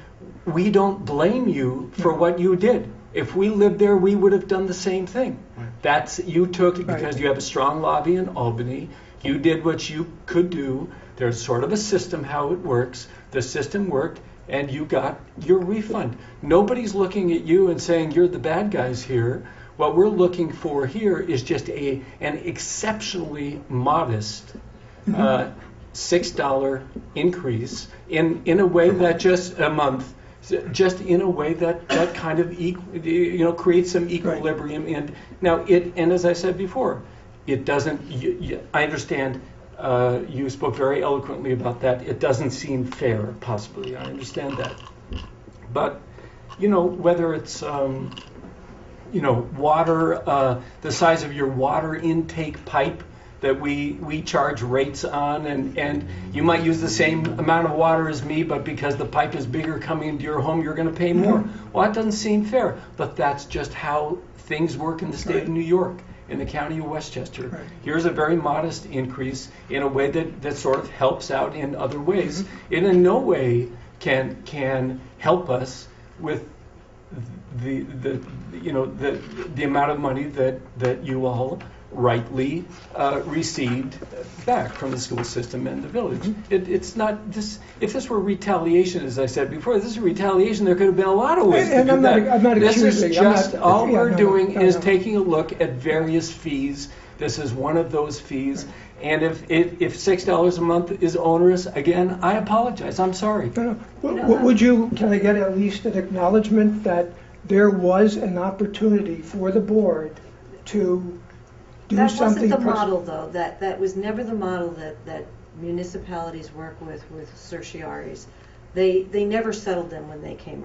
we don't blame you for what you did. If we lived there, we would have done the same thing. You took it because you have a strong lobby in Albany. You did what you could do. There's sort of a system how it works. The system worked, and you got your refund. Nobody's looking at you and saying you're the bad guys here. What we're looking for here is just an exceptionally modest $6 increase in a way that just a month, just in a way that kind of creates some equilibrium. Right. And now and as I said before, it doesn't. I understand. You spoke very eloquently about that. It doesn't seem fair, possibly. I understand that, but whether it's water, the size of your water intake pipe that we charge rates on, and you might use the same amount of water as me, but because the pipe is bigger coming into your home, you're going to pay more. Well, that doesn't seem fair, but that's just how things work in the state of New York, in the county of Westchester. Right. Here's a very modest increase in a way that sort of helps out in other ways. It in no way can help us with the amount of money that you all rightly received back from the school system and the village. It's not this. If this were retaliation, as I said before, this is retaliation. There could have been a lot of ways to do that. I'm not this accusing. Is just all we're doing is taking a look at various fees. This is one of those fees. And if $6 a month is onerous, again, I apologize. I'm sorry. Can I get at least an acknowledgement that there was an opportunity for the board to do that something? That wasn't the model, though. That was never the model that municipalities work with certioraries. They never settled them when they came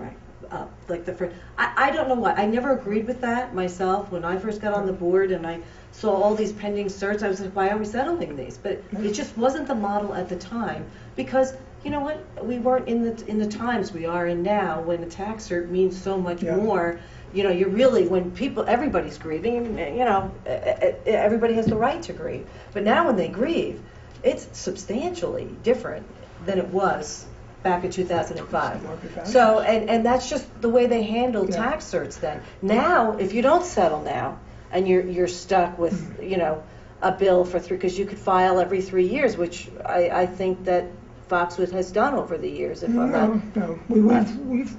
up. Like the first, I don't know why. I never agreed with that myself when I first got on the board and I saw all these pending certs. I was like, why are we settling these? But it just wasn't the model at the time because you know what? We weren't in the times we are in now when a tax cert means so much more. You're really, when everybody's grieving, everybody has the right to grieve. But now when they grieve, it's substantially different than it was back in 2005. So, and that's just the way they handled tax certs then. Now, if you don't settle now, and you're stuck with, a bill for because you could file every 3 years, which I think that Foxwood has done over the years. If I'm not, no, we've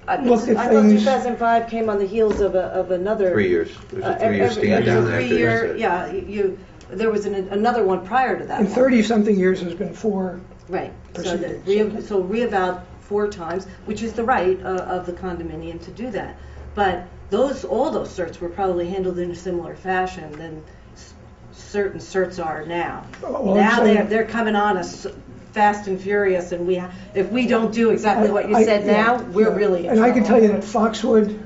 I thought 2005 came on the heels of another 3 years. There's a 3 year stand down there. 3 year, there was another one prior to that. In 30-something years, there's been 4. Right. So re-eval 4 times, which is the right of the condominium to do that. But all those certs were probably handled in a similar fashion than certain certs are now. Now they're coming on us fast and furious, and if we don't do exactly what you said now, we're really in trouble. I can tell you that Foxwood,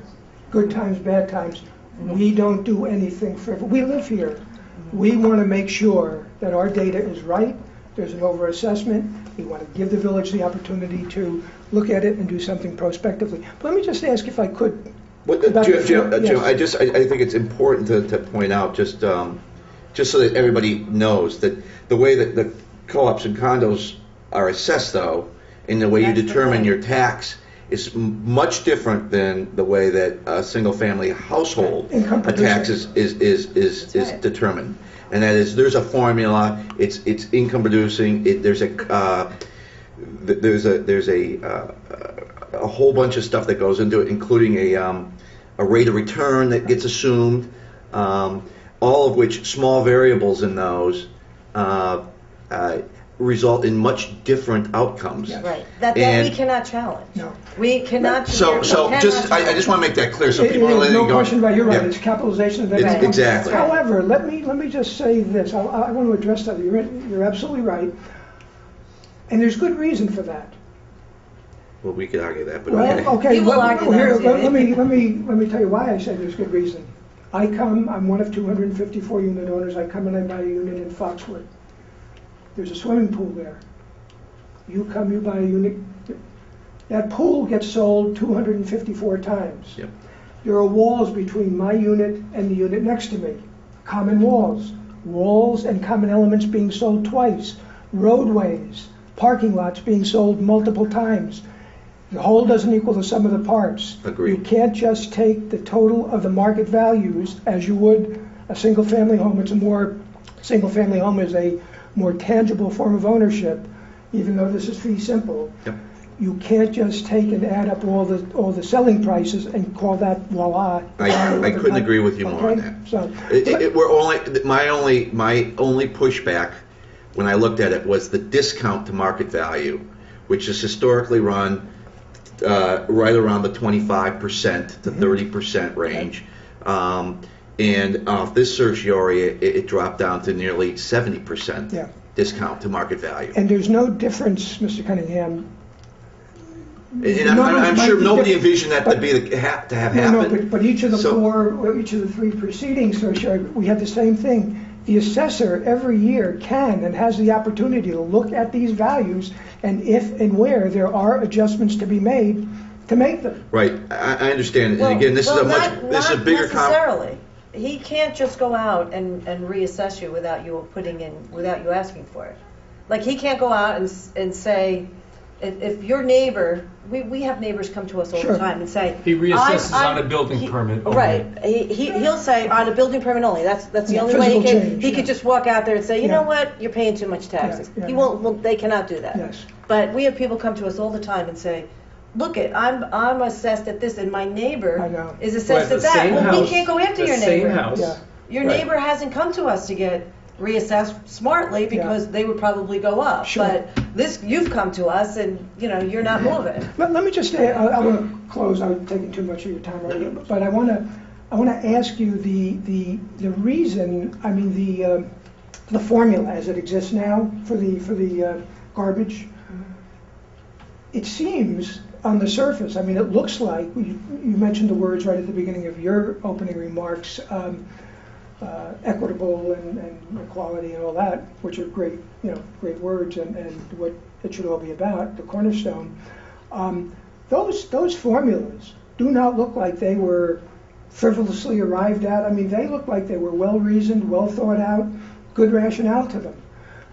good times, bad times, we don't do anything for. We live here. We want to make sure that our data is right. There's an overassessment. We want to give the village the opportunity to look at it and do something prospectively. But let me just ask if I could. Jim, I think it's important to point out just so that everybody knows that the way that the co-ops and condos are assessed, though, in the way you determine your tax is much different than the way that a single-family household tax is determined. And that is, there's a formula. It's income producing. There's a whole bunch of stuff that goes into it, including a rate of return that gets assumed. All of which small variables in those result in much different outcomes. Yeah. Right, that And- we cannot challenge. No. We cannot. So, I just want to make that clear, so people are letting No it go. question about, you're right, Yeah. it's capitalization of It's- income. exactly. However, let me just say this, I want to address that, you're absolutely right, and there's good reason for that. Well, we could argue that, but Well, okay. okay, You will argue that, too. let me tell you why I say there's good reason. I'm one of 254 unit owners, I come and I buy a unit in Foxwood. There's a swimming pool there. You come, you buy a unit, that pool gets sold 254 times. Yep. There are walls between my unit and the unit next to me, common walls. Walls and common elements being sold twice. Roadways, parking lots being sold multiple times. The whole doesn't equal the sum of the parts. Agreed. You can't just take the total of the market values as you would a single-family home. Single-family home is a more tangible form of ownership, even though this is fee simple. Yep. You can't just take and add up all the selling prices and call that voila. I couldn't agree with you more on Okay? that. So, My only pushback when I looked at it was the discount to market value, which is historically run right around the 25% to 30% range. And off this certiorari, it dropped down to nearly 70% Yeah. discount to market value. and there's no difference, Mr. Cunningham. And I'm sure nobody envisioned that to have No, happened. but each of the So- each of the three preceding certiorari, we have the same thing. The assessor every year can and has the opportunity to look at these values, and if and where there are adjustments to be made, to make them. Right, I understand. And again, this is a bigger Not necessarily. He can't just go out and reassess you without you asking for it. Like, he can't go out and say, if your neighbor, we have neighbors come to us all Sure. the time and say. He reassesses I'm- on a building permit only. Right, he'll say on a building permit only, that's the Yeah, only way he physical can, change, he yeah. could just walk out there and say, you know Yeah. what, you're paying too much taxes. Yeah, He yeah. won't, they cannot do that. Yes. But we have people come to us all the time and say, look I'm assessed at this and my I neighbor know. is Well, assessed at that. Well, we can't go after your neighbor. The same house. Yeah. Your Right. neighbor hasn't come to us to get reassessed smartly because they would probably go up. Sure. But you've come to us and, you're not moving. Let me just say, I want to close, I'm taking too much of your time already, but I want to ask you the reason, I mean, the formula as it exists now for the garbage. It seems on the surface, I mean, it looks like, you mentioned the words right at the beginning of your opening remarks, equitable and equality and all that, which are great, great words and what it should all be about, the cornerstone. Those formulas do not look like they were frivolously arrived at. I mean, they look like they were well-reasoned, well thought out, good rationale to them.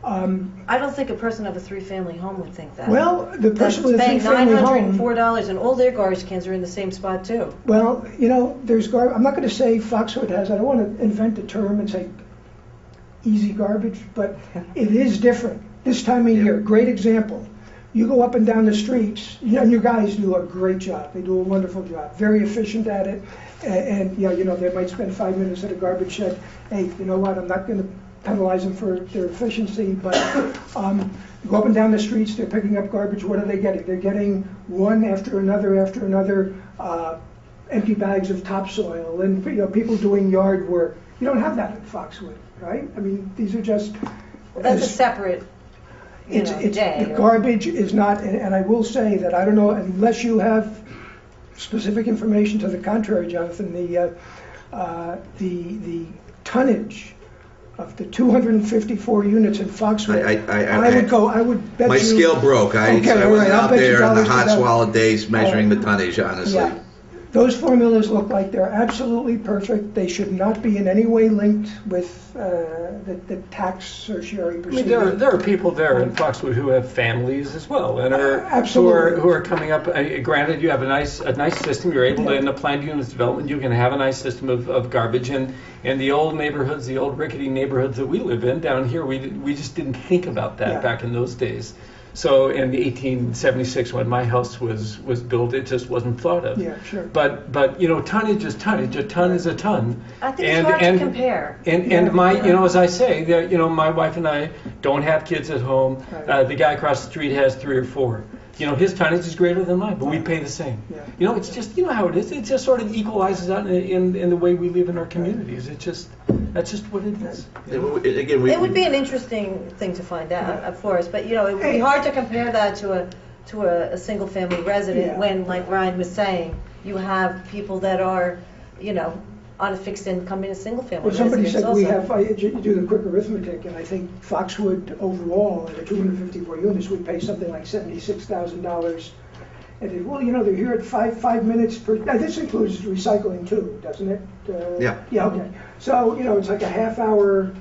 I don't think a person of a three-family home would think that. Well, the person with a That's paying three-family home. $904 and all their garbage cans are in the same spot too. Well, there's I'm not going to say Foxwood has, I don't want to invent a term and say easy garbage, but it is different. This time of year, great example. You go up and down the streets, and your guys do a great job. They do a wonderful job, very efficient at it. And they might spend 5 minutes at a garbage shed. Hey, you know what, I'm not going to penalize them for their efficiency, but you go up and down the streets, they're picking up garbage, what are they getting? They're getting one after another, empty bags of topsoil, and people doing yard work. You don't have that in Foxwood, right? I mean, these are just... Well, that's a separate, It's day. the garbage is not, and I will say that, I don't know, unless you have specific information to the contrary, Jonathan, the tonnage of the 254 units in Foxwood, I would bet you... My scale broke. I Okay, all wasn't right, I'll out bet you there in the dollars to hot that. swallow days measuring the tonnage, honestly. Yeah. Those formulas look like they're absolutely perfect. They should not be in any way linked with the tax certiorari I mean, procedure. there are people there in Foxwood who have families as well, and Absolutely. who are coming up. Granted, you have a nice system. You're able to, in the planned units development, you can have a nice system of garbage. And the old neighborhoods, the old rickety neighborhoods that we live in down here, we just didn't think about that Yeah. back in those days. So in 1876, when my house was built, it just wasn't thought of. Yeah, sure. But you know, tonnage is tonnage. A ton is a ton. I think it's hard to compare. And my, you know, as I say, that, you know, my wife and I don't have kids at home. Right. The guy across the street has 3 or 4. You know, his tonnage is greater than mine, but we pay the same. Yeah. You know, it's just, you know how it is. It just sort of equalizes out in the way we live in our communities. That's just what it is. Again, It would be an interesting thing to find out, of course, but you know, it would be hard to compare that to a single family resident Yeah. when, like Ryan was saying, you have people that are, you know, on a fixed income in a single family Well, somebody residence said we also. have, you do the quick arithmetic, and I think Foxwood overall, at the 254 units, would pay something like $76,000. And it, well, you know, they're here at five minutes per, now this includes recycling too, doesn't it? Yeah. Yeah, okay. So, you know, it's like a half hour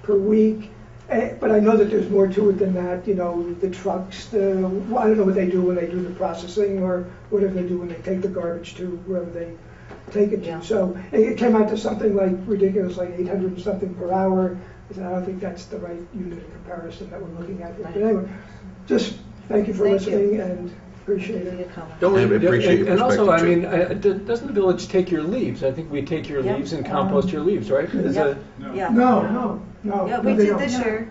per week, but I know that there's more to it than that, you know, the trucks, I don't know what they do when they do the processing or whatever they do when they take the garbage to wherever they take it to. Yeah. So it came out to something like ridiculous, like 800 and something per hour. I said, I don't think that's the right unit of comparison that we're looking at here. But anyway, just thank you for Thank you. listening and appreciate Give you it. a comment. Don't we- I appreciate your and also, I perspective, mean, doesn't the village take your leaves? I think we take your Yeah. leaves and compost your leaves, right? Is Yeah. it- Yeah. No. Yeah, we they did don't. this year.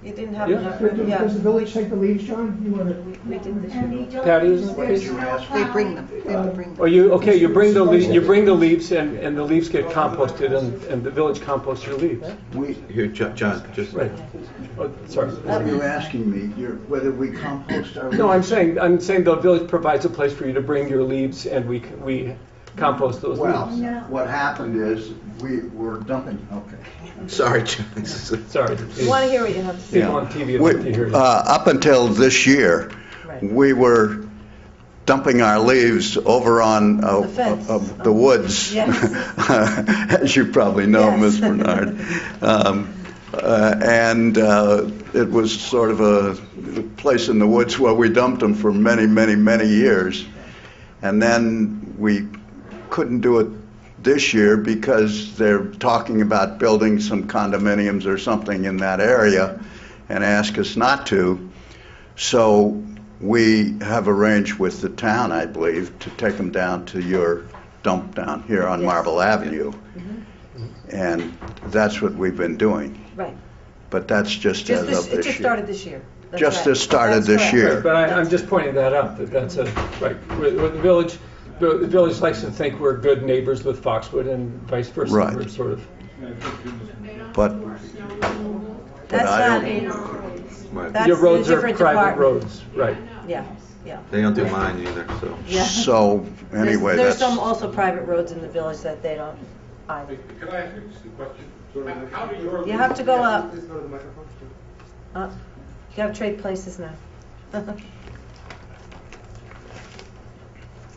You didn't have Yeah. enough, Does yeah. the village take the leaves, John? You want to? We did this year. Patty, isn't it? They bring them. They have to bring them. Or you bring the leaves and the leaves get composted and the village composts your leaves. Here, John, just. Right. Oh, sorry. What are you asking me? Whether we compost our... No, I'm saying the village provides a place for you to bring your leaves and we compost those Well, leaves. what happened is, we were dumping, okay. Sorry, John. Sorry. We want to hear what you have to say. People on TV would like to hear you. Up until this year, Right. we were dumping our leaves over on The fence. the woods, Yes. as you probably know, Yes. Ms. Bernard. And it was sort of a place in the woods where we dumped them for many, many, many years. And then we couldn't do it this year because they're talking about building some condominiums or something in that area and ask us not to. So we have arranged with the town, I believe, to take them down to your dump down here on Yes. Marble Avenue. And that's what we've been doing. Right. But that's just Just as this, of it this just year. started this year. That's Just right. this started That's this correct. year. Right, but I'm just pointing that out, that's a, right, the village likes to think we're good neighbors with Foxwood and vice versa. Right. We're sort of, But That's I not, don't- that's your a roads are different private department. roads, right. Yeah. They don't do mine either, so. Yeah. So, anyway, There's that's... some also private roads in the village that they don't either. Can I ask you a question? How do your... You have to go up. You have trade places now.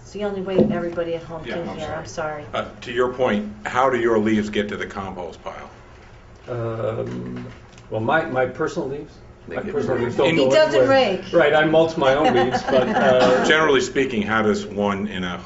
It's the only way everybody at home can hear, I'm sorry. To your point, how do your leaves get to the compost pile? Well, my personal leaves, don't He go doesn't anywhere. rake. Right, I mulch my own leaves, but Generally speaking, how does one in a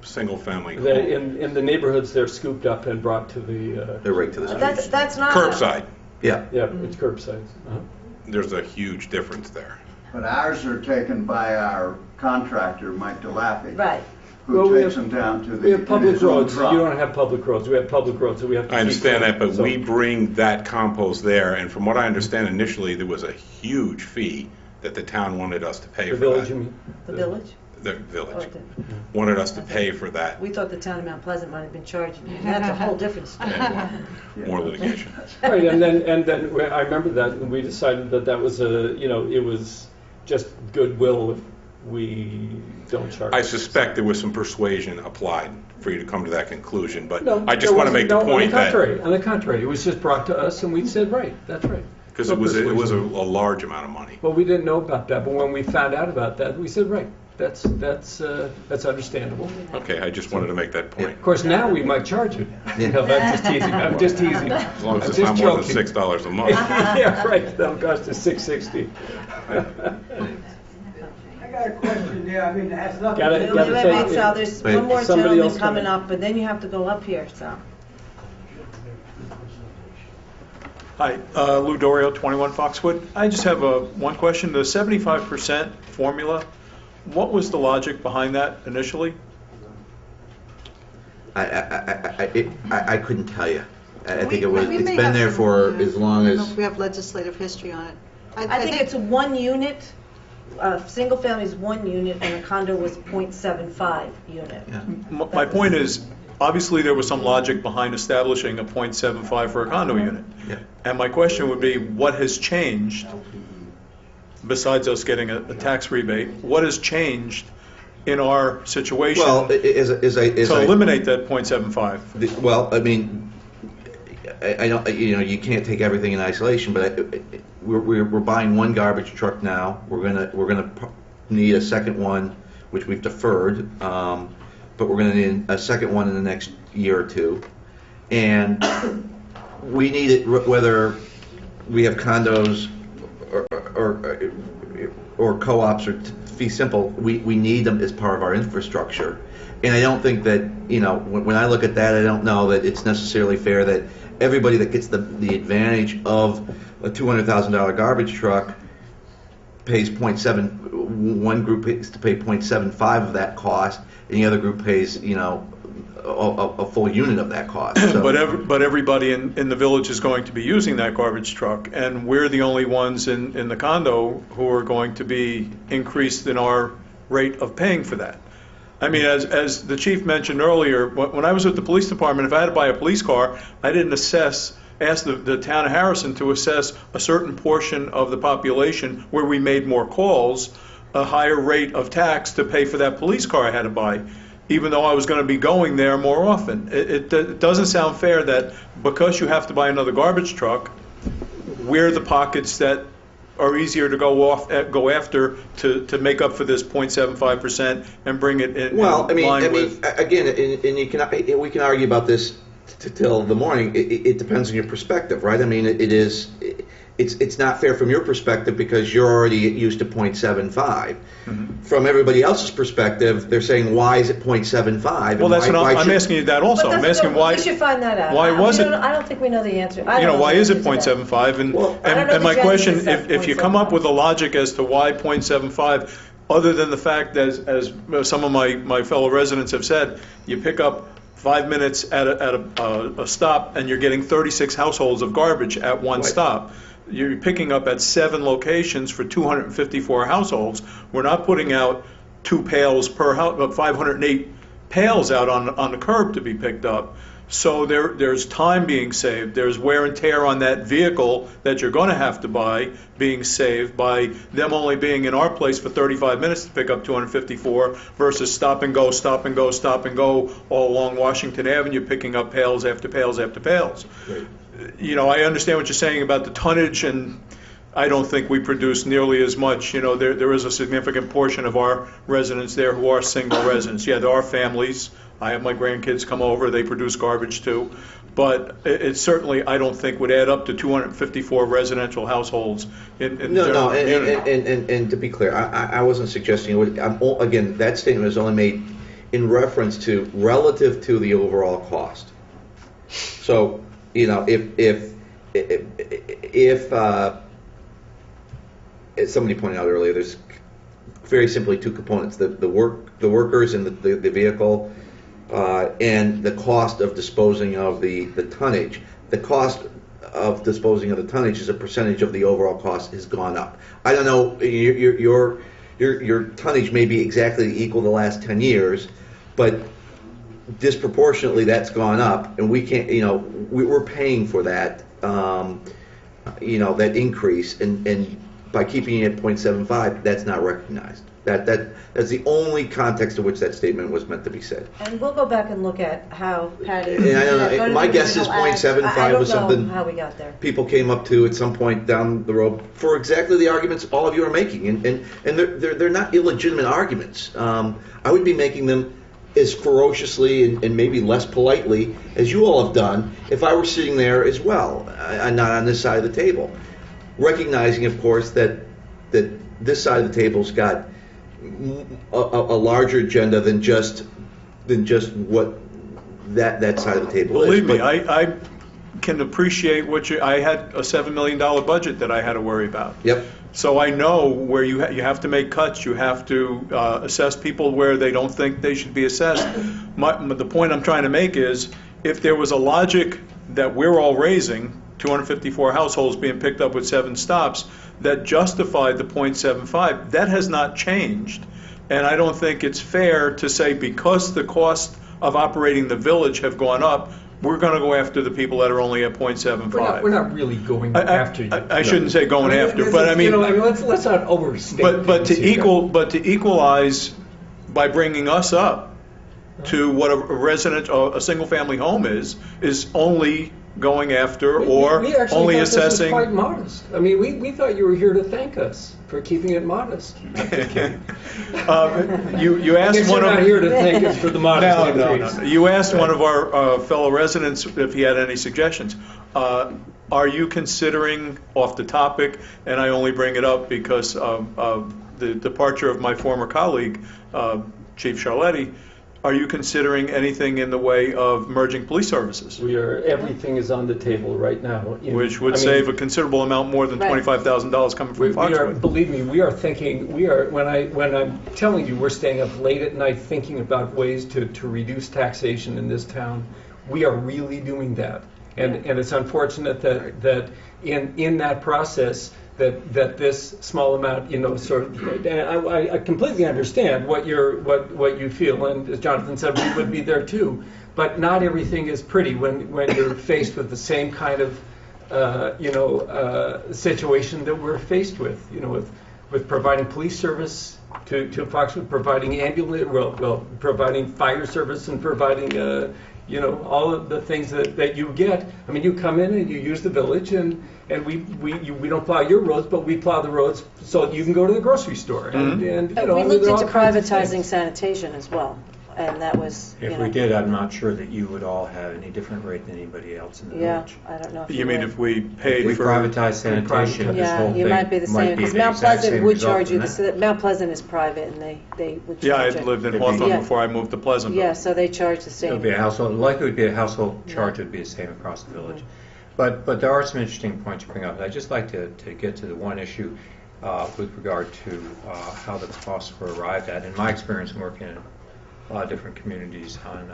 single-family home? in the neighborhoods, they're scooped up and brought to the, They're right to the street. That's not. Curbside. Yeah. it's curbside. Uh-huh. There's a huge difference there. But ours are taken by our contractor, Mike DeLappy. Right. Well, Who we takes have- them down to the... We have public his own roads, truck. you don't have public roads, we have public roads, so we have to I keep understand that, but so- we bring that compost there, and from what I understand initially, there was a huge fee that the town wanted us to pay The for village, that. you mean? The village? The Oh, village it did. wanted us to pay for that. We thought the town of Mount Pleasant might have been charging you. That's a whole different story. More litigation. Right, and then I remember that, and we decided that was it was just goodwill if we don't charge. I suspect there was some persuasion applied for you to come to that conclusion, but No, I just there want to wasn't. make the No, point that, On the contrary, it was just brought to us, and we said, right, that's right. because No it was a persuasion. large amount of money. Well, we didn't know about that, but when we found out about that, we said, right, that's understandable. Okay, I just wanted to make that point. Of course, now we might charge you. No, I'm just teasing. I'm just teasing. As long as I'm it's just not more than joking. $6 a month. Yeah, right. That'll cost us $6.60. I got a question there, I mean, it has nothing Got to it, do got Wait, it. wait, wait, Sal, there's Wait. one more Somebody gentleman else coming coming. up, but then you have to go up here, Sal. Hi, Lou Dorio, 21 Foxwood. I just have one question. The 75% formula, what was the logic behind that initially? I couldn't tell you. I think We it's may been have there some, for as long I don't know as. if we have legislative history on it. I think it's one unit, single family is 1 unit, and a condo was 0.75 unit. Yeah. My point is, obviously there was some logic behind establishing a .75 for a condo unit. Yeah. And my question would be, what has changed, besides us getting a tax rebate, what has changed in our situation Well, to eliminate that .75? Well, I mean, I don't, you can't take everything in isolation, but we're buying one garbage truck now. We're gonna need a second one, which we've deferred, but we're gonna need a second one in the next year or two, and we need it whether we have condos or co-ops or fee simple. We need them as part of our infrastructure, and I don't think that when I look at that, I don't know that it's necessarily fair that everybody that gets the advantage of a $200,000 garbage truck pays 0.7. One group pays to pay 0.75 of that cost, and the other group pays a full unit of that cost. So. But everybody in the village is going to be using that garbage truck, and we're the only ones in the condo who are going to be increased in our rate of paying for that. I mean, as the chief mentioned earlier, when I was with the police department, if I had to buy a police car, I didn't ask the town of Harrison to assess a certain portion of the population where we made more calls, a higher rate of tax to pay for that police car I had to buy, even though I was going to be going there more often. It doesn't sound fair that because you have to buy another garbage truck, we're the pockets that are easier to go after to make up for this 0.75% and bring it in Well, I line mean, with. again, and we can argue about this till the morning. It depends on your perspective, right? I mean, it's not fair from your perspective because you're already used to 0.75. Mm-hmm. From everybody else's perspective, they're saying, why is it 0.75? Well, that's what I'm asking you that also. I'm asking why. We should find that out. Why was it? I don't think we know the answer. Why is it 0.75? And my question, if you come up with a logic as to why 0.75, other than the fact that, as some of my fellow residents have said, you pick up 5 minutes at a stop and you're getting 36 households of garbage at one stop. You're picking up at 7 locations for 254 households. We're not putting out 2 pails per house, but 508 pails out on the curb to be picked up. So there's time being saved. There's wear and tear on that vehicle that you're going to have to buy being saved by them only being in our place for 35 minutes to pick up 254 versus stop and go, stop and go, stop and go all along Washington Avenue picking up pails after pails after pails. Right. I understand what you're saying about the tonnage, and I don't think we produce nearly as much. There is a significant portion of our residents there who are single residents. Yeah, there are families. I have my grandkids come over. They produce garbage too. But it certainly, I don't think, would add up to 254 residential households in the general community. And to be clear, I wasn't suggesting it would. Again, that statement was only made in reference to relative to the overall cost. So, if as somebody pointed out earlier, there's very simply 2 components: the workers and the vehicle, and the cost of disposing of the tonnage. The cost of disposing of the tonnage as a percentage of the overall cost has gone up. I don't know, your tonnage may be exactly equal the last 10 years, but disproportionately that's gone up, and we can't, we're paying for that, that increase, and by keeping it at 0.75, that's not recognized. That's the only context in which that statement was meant to be said. And we'll go back and look at how Patty. And I don't know, my guess is 0.75 was something how we got there. People came up to at some point down the road for exactly the arguments all of you are making, and they're not illegitimate arguments. I would be making them as ferociously and maybe less politely as you all have done if I were sitting there as well, not on this side of the table. Recognizing, of course, that this side of the table's got a larger agenda than just what that side of the table Believe is. Believe me, can appreciate I had a $7 million budget that I had to worry about. Yep. So I know where you have to make cuts, you have to assess people where they don't think they should be assessed. The point I'm trying to make is, if there was a logic that we're all raising, 254 households being picked up with 7 stops, that justified the .75, that has not changed. And I don't think it's fair to say because the cost of operating the village have gone up, we're going to go after the people that are only at .75. We're not really going after you. I shouldn't say going after, this but is, I mean, let's not overstate. but things here. to equalize by bringing us up to what a single-family home is only going after or we actually only thought assessing. This was quite modest. I mean, we thought you were here to thank us for keeping it modest. You asked You're one not of here to thank us for the modest increase. no. You asked one of our fellow residents if he had any suggestions. Are you considering, off the topic, and I only bring it up because of the departure of my former colleague, Chief Chiarlitti, are you considering anything in the way of merging police services? Everything is on the table right now. Which would save a considerable amount more than Right. $25,000 coming from Foxwood. Believe me, we are thinking, when I'm telling you, we're staying up late at night thinking about ways to reduce taxation in this town. We are really doing that. And it's unfortunate that in that process, that this small amount, sort of, and I completely understand what you feel, and as Jonathan said, we would be there too. But not everything is pretty when you're faced with the same kind of, situation that we're faced with. With providing police service to Foxwood, providing providing fire service, and providing all of the things that you get. I mean, you come in and you use the village, and we don't plow your roads, but we plow the roads so you can go to the grocery store. And we looked into privatizing sanitation as well, and that was, If we did, I'm not sure that you would all have any different rate than anybody else in the yeah, village. I don't know if You mean would. if we paid If we for... privatize sanitation, this whole Yeah, thing you might be the same, because Mount exact Pleasant same would result charge you, than that. Mount Pleasant is private, and they would Yeah, I charge it. lived in It'd be- Hawthorne Yeah. before I moved to Pleasantville. Yeah, so they charge the It same. would be a household, likely would be a household charge would be the same across the village. But there are some interesting points you bring up. I'd just like to get to the one issue with regard to how the costs were arrived at. In my experience working in a lot of different communities on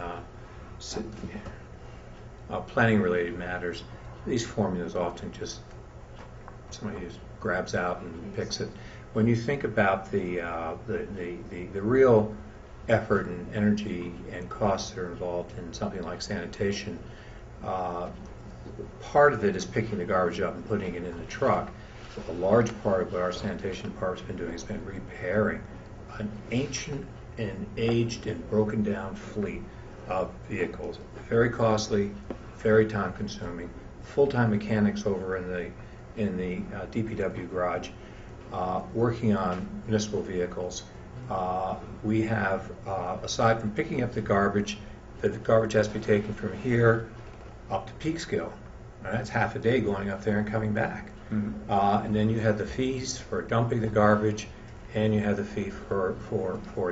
planning-related matters, these formulas often just somebody just grabs out and picks it. When you think about the real effort and energy and costs that are involved in something like sanitation, part of it is picking the garbage up and putting it in the truck. A large part of what our sanitation department's been doing has been repairing an ancient and aged and broken down fleet of vehicles. Very costly, very time consuming, full-time mechanics over in the DPW garage working on municipal vehicles. We have, aside from picking up the garbage has to be taken from here up to Peekskill. Now, that's half a day going up there and coming back. Mm-hmm. And then you have the fees for dumping the garbage, and you have the fee for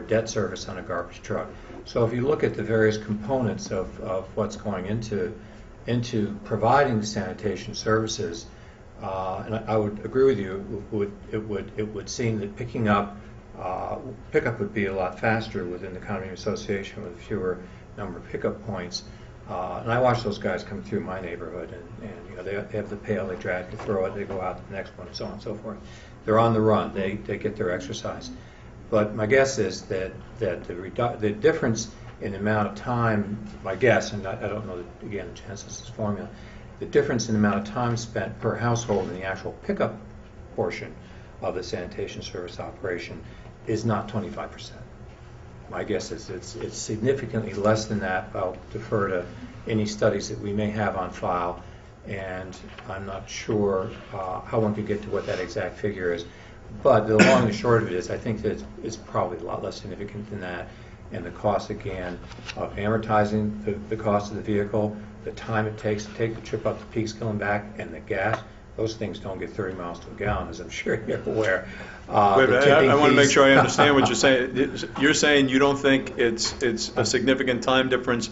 debt service on a garbage truck. So if you look at the various components of what's going into providing the sanitation services, and I would agree with you, it would seem that pickup would be a lot faster within the condominium association with fewer number of pickup points. And I watch those guys come through my neighborhood, and they have the pail, they drag, they throw it, they go out to the next one, and so on and so forth. They're on the run, they get their exercise. But my guess is that the difference in the amount of time, my guess, and I don't know, again, the genesis of this formula, the difference in the amount of time spent per household in the actual pickup portion of the sanitation service operation is not 25%. My guess is it's significantly less than that. I'll defer to any studies that we may have on file, and I'm not sure how one could get to what that exact figure is. But the long and short of it is, I think that it's probably a lot less significant than that. And the cost, again, of amortizing the cost of the vehicle, the time it takes to take the trip up to Peekskill and back, and the gas, those things don't get 30 miles to a gallon, as I'm sure you're aware. Wait, I want to make sure I understand what you're saying. You're saying you don't think it's a significant time difference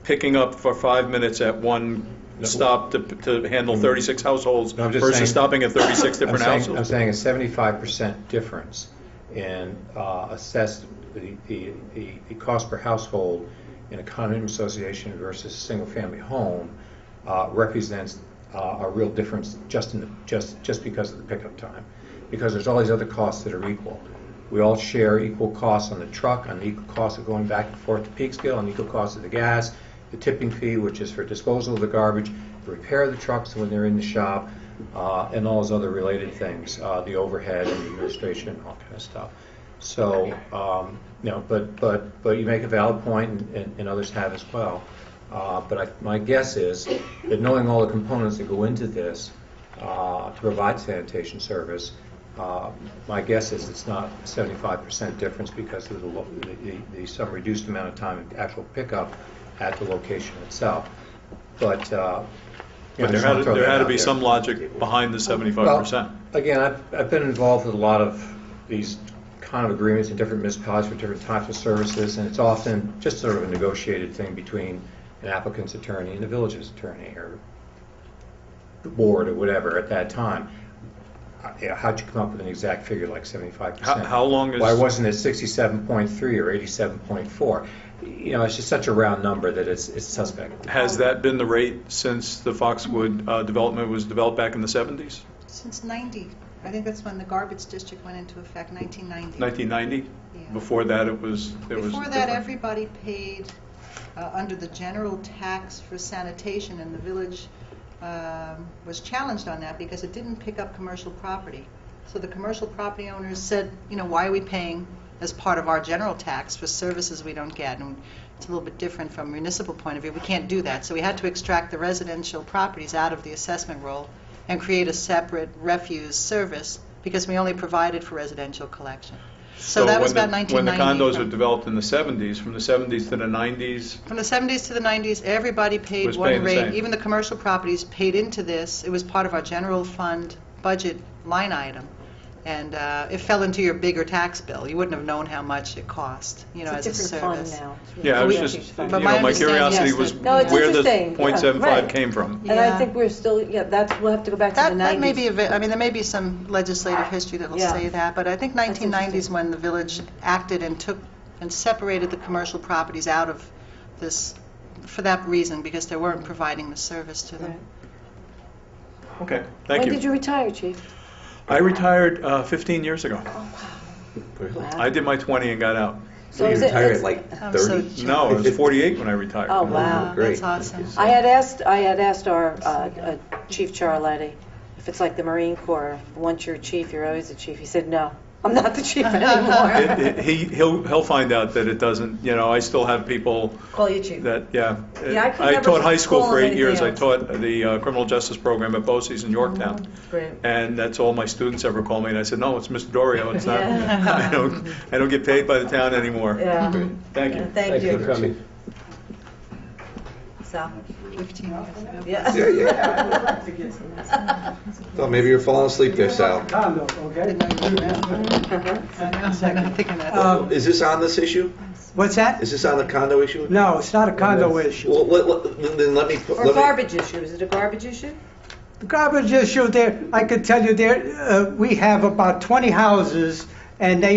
picking up for 5 minutes at one stop to handle 36 households No, I'm just versus saying- stopping at 36 different I'm households. saying a 75% difference in assessed the cost per household in a condominium association versus a single-family home represents a real difference just because of the pickup time. Because there's all these other costs that are equal. We all share equal costs on the truck, on the equal cost of going back and forth to Peekskill, on the equal cost of the gas, the tipping fee, which is for disposal of the garbage, the repair of the trucks when they're in the shop, and all those other related things, the overhead and the administration and all kind of stuff. So, but you make a valid point, and others have as well. But my guess is that knowing all the components that go into this to provide sanitation service, my guess is it's not a 75% difference because of the some reduced amount of time in actual pickup at the location itself. But But there had to be some logic behind the 75%. Well, again, I've been involved with a lot of these kind of agreements in different municipalities for different types of services, and it's often just sort of a negotiated thing between an applicant's attorney and the village's attorney or the board or whatever at that time. How'd you come up with an exact figure like 75%? How long is... Why wasn't it 67.3 or 87.4? You know, it's just such a round number that it's suspect. Has that been the rate since the Foxwood development was developed back in the 70s? Since 90. I think that's when the garbage district went into effect, 1990. 1990? Yeah. Before that, it was Before that, different. everybody paid under the general tax for sanitation, and the village was challenged on that because it didn't pick up commercial property. So the commercial property owners said, you know, why are we paying as part of our general tax for services we don't get? And it's a little bit different from a municipal point of view. We can't do that. So we had to extract the residential properties out of the assessment roll and create a separate refuse service because we only provided for residential collection. So that was about 1990. When the condos were developed in the 70s, from the 70s to the 90s, From the 70s to the 90s, everybody paid Was one paying the rate. same. Even the commercial properties paid into this. It was part of our general fund budget line item. And it fell into your bigger tax bill. You wouldn't have known how much it cost, you know, as a It's a different fund service. now. It's really yeah, I was different. just, But you my know, my understanding, curiosity yes, was that- No, it's where the interesting. Yeah, 0.75 right. came from. And I Yeah. think we're still, we'll have to go back to the 90s. That may be, I mean, there may be some legislative history that will Yeah. say that, but I think That's 1990s when the village acted and took and separated the commercial properties out of this, for that reason, because they weren't providing the service to them. Right. Okay, thank When you. did you retire, Chief? I retired 15 years ago. Wow. I did my 20 and got out. So is it- it's- I'm so 30? No, I was 48 when I retired. Oh, wow. That's awesome. I had asked our Chief Chiarlitti if it's like the Marine Corps, once you're a chief, you're always a chief. He said, no, I'm not the chief anymore. He'll find out that it doesn't, you know, I still have people Call you chief. that, yeah. Yeah, I could I never taught high school call for him 8 years. I anything else. taught the criminal justice program at BOCES in Yorktown. Great. And that's all my students ever call me. And I said, no, it's Mr. Dorio. It's not, Yeah. I don't get paid by the town anymore. Yeah. Thank you. Thank you. for coming. Sal? 15 years ago. Yeah. So maybe you're falling asleep there, Sal. Condo, okay? I'm thinking that. Is this on this issue? What's that? Is this on the condo issue? No, it's not a condo issue. Well, then let me... Or garbage issue, is it a garbage issue? The garbage issue there, I could tell you there, we have about 20 houses, and the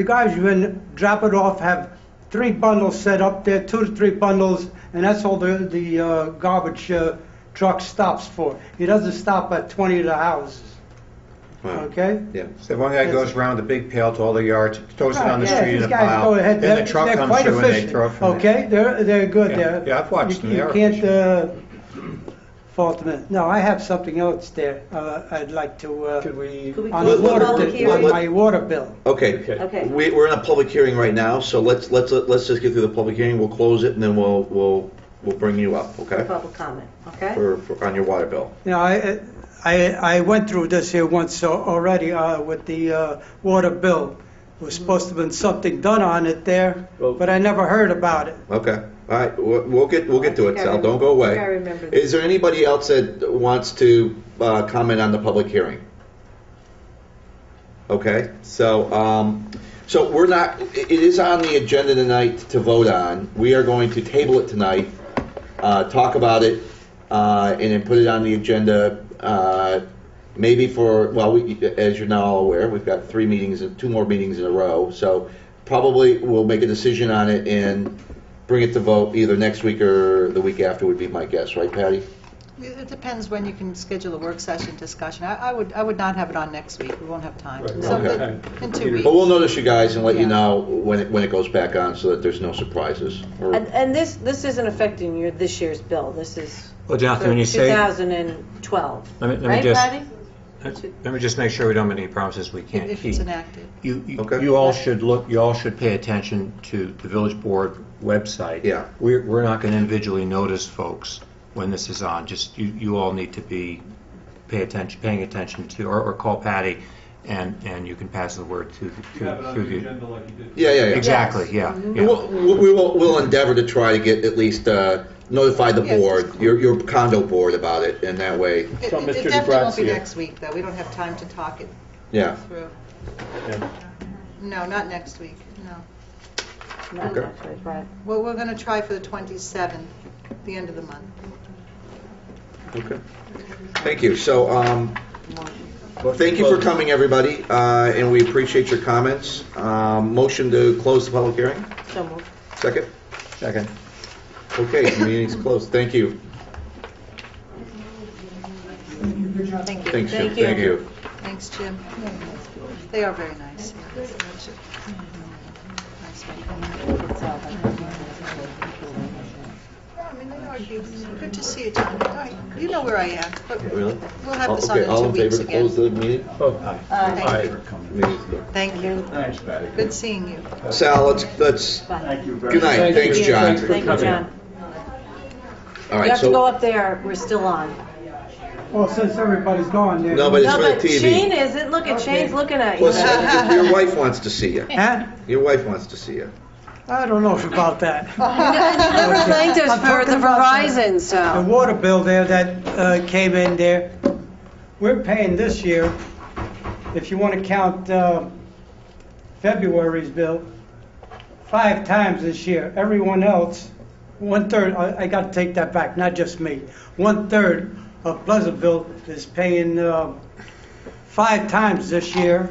garbage men drop it off, have 3 bundles set up there, 2 to 3 bundles, and that's all the garbage truck stops for. He doesn't stop at 20 of the houses, okay? Yeah. So one guy goes around with a big pail to all the yards, throws it on the Yeah, street in these a guys pile, go ahead. then the truck They're comes quite through and they efficient, throw it from okay? They're good. Yeah, I've watched them. They You are can't fault them. No, I have something else there. I'd like to Could we... Could we on close the the water public bill, hearing? on my water bill. Okay. Okay. We're in a public hearing right now, so let's just get through the public hearing. We'll close it, and then we'll bring you up, okay? Public comment, okay? For on your water bill. You know, I went through this here once already with the water bill. There was supposed to have been something done on it there, but I never heard about it. Okay. All right. We'll get to it, Sal. Don't go I think I away. remember this. Is there anybody else that wants to comment on the public hearing? Okay. So we're not. It is on the agenda tonight to vote on. We are going to table it tonight talk about it, and then put it on the agenda, maybe for, well, as you're now all aware, we've got 2 more meetings in a row, so probably we'll make a decision on it and bring it to vote either next week or the week after would be my guess, right, Patty? It depends when you can schedule a work session discussion. I would not have it on next week. We won't have time. Right. So Okay. in 2 weeks. But we'll notice you guys and let you Yeah. know when it goes back on so that there's no surprises. And this isn't affecting this year's bill. This is Well, Jonathan, when you say, 2012. let me Right, just, Patty? let me just make sure we don't make any promises we can't If keep. it's enacted. Okay. You all should pay attention to the village board website. Yeah. We're not going to individually notice folks when this is on. Just you all need to be paying attention to, or call Patty, and you can pass the word to You have it on through the the. agenda like you did. Yeah. Exactly. Yeah. yeah. We'll endeavor to try to get at least notify the Yes. board, your condo board about it, and that way, It So, Mr. definitely won't be DeGrazia. next week, though. We don't have time to talk it yeah. through. Yeah. No, not next week, no. No, Okay. actually, right. Well, we're going to try for the 27th, the end of the month. Okay. Thank you. So, well, thank you for coming, everybody, and we appreciate your comments. Motion to close the public hearing? So moved. Second? Second. Okay, the meeting's closed. Thank you. Thank you. Thanks, Jim. Thank you. Thank you. Thanks, Jim. They are very nice. I mean, they are cute. Good to see you, John. All right, you know where I am. But Really? We'll have this on Okay, in all 2 in favor weeks to again. close the meeting? Thank you. Meeting's good. Thank you. Thanks, Patty. Good seeing you. Sal, let's, Bye. good night. Thanks, John. Thank you, John. All You right, have to go so, up there. We're still on. Well, since everybody's gone there. no, but it's No, for the but Shane TV. isn't. Look at Shane's looking at you. Well, Sal, your wife wants to see you. Huh? Your wife wants to see you. I don't know about that. You never thanked us I'm for the talking about Verizon, The so. water bill there that came in there, we're paying this year, if you want to count February's bill, 5 times this year. Everyone else, 1/3, I got to take that back, not just me. 1/3 of Pleasantville is paying 5 times this year,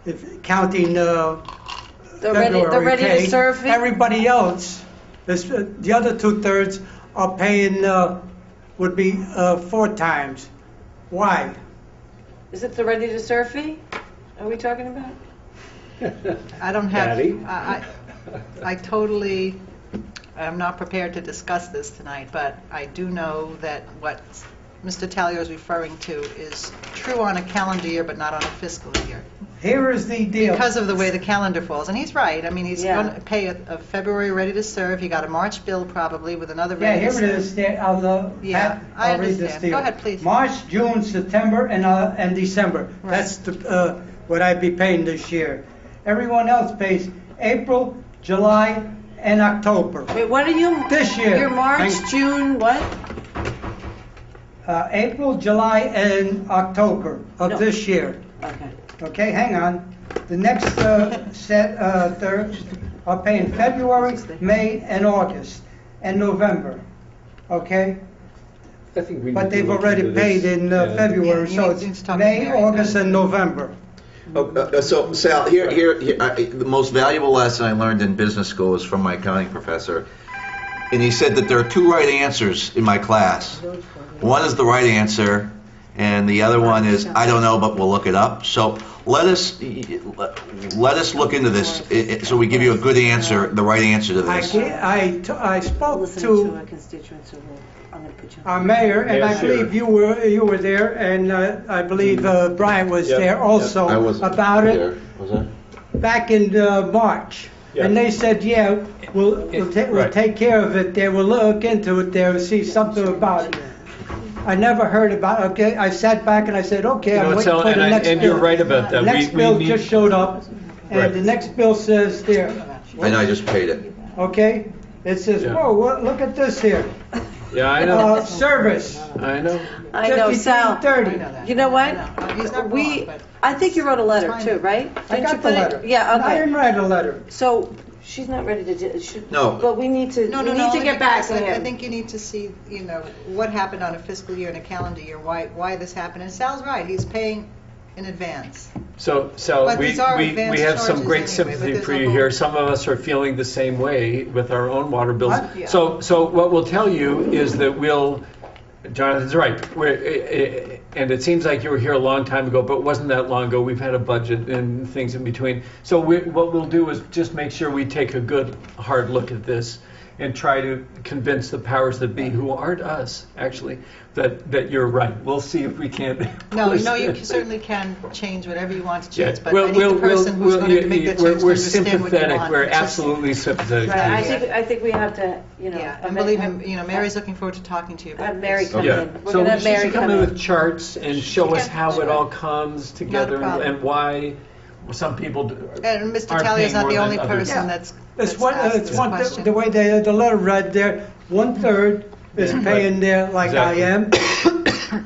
if counting They're ready to pay. serve fee? Everybody else, the other 2/3 are paying, would be 4 times. Why? Is it the ready to serve fee? Are we talking about? I don't have, Patty? I totally, I'm not prepared to discuss this tonight, but I do know that what Mr. Tallier is referring to is true on a calendar year, but not on a fiscal year, Here is the deal. because of the way the calendar falls. And he's right. I mean, he's Yeah. going to pay a February ready to serve. He got a March bill probably with another Yeah, ready to here it serve. is, there, I'll Yeah, I I'll read this understand. to you. Go ahead, please. March, June, September, and December. Right. That's what I'd be paying this year. Everyone else pays April, July, and October. Wait, what are you? This year. Your March, June, what? April, July, and October No. of this year. Okay. Okay, hang on. The next third are paying February, May, and August, and November. Okay? I think we But need to they've look already into this. paid in Yeah. February, Yeah, so he's it's talking May, Mary. August, and November. So, Sal, here, the most valuable lesson I learned in business school was from my accounting professor. And he said that there are 2 right answers in my class. One is the right answer, and the other one is, I don't know, but we'll look it up. So let us look into this, so we give you a good answer, the right answer to this. I spoke Listen to a constituent, so I'm going to put you. our mayor, and I Yes, believe you were there, and I believe Brian was Yep, there yep. also I was about there. it Was I? back in March. Yeah. And they said, yeah, we'll Right. take care of it there, we'll look into it there and see something about it. I never heard about, okay, I sat back and I said, okay, You know I'm what, waiting Sal, for the and next bill. and you're right about that. Next We bill need- just showed up, Right. and the next bill says there, And I just paid it. okay? It says, Yeah. whoa, look at this here. Yeah, I know, Service, I know. I know, Sal. 53.30. I know that. You know what? I know. He's not wrong, but I think you wrote a letter It's too, fine. right? I Didn't you got the put it- letter. Yeah, I okay. didn't write a letter. So she's not ready to, No. but we need to, we need to get back to I him. think you need to see, what happened on a fiscal year and a calendar year, why this happened. And Sal's right, he's paying in advance. So But we these are we advanced have some charges great anyway, sympathy but for there's you a here. whole- Some of us are feeling the same way with our own water bills. Yeah. So what we'll tell you is that Jonathan's right. And it seems like you were here a long time ago, but it wasn't that long ago. We've had a budget and things in between. So what we'll do is just make sure we take a good, hard look at this and try to convince the powers that be, who aren't us, actually, that you're right. We'll see if we can't. No, push you this. certainly can change whatever you want to Yeah. change, but I need the person who's going to make that change to We're understand what you sympathetic. want. We're It's just- absolutely sympathetic. Right, I think we have to, Yeah, and believe me, Mary's looking forward to talking to you about Have Mary this. come Yeah. in. We're So gonna have she Mary should come come in in. with charts and show us Yeah, how sure. it all comes together problem. and why some people And Mr. aren't Talley is paying not the more only than others. person that's It's asked one, this question. the way the letter read there, 1/3 is paying there like I am.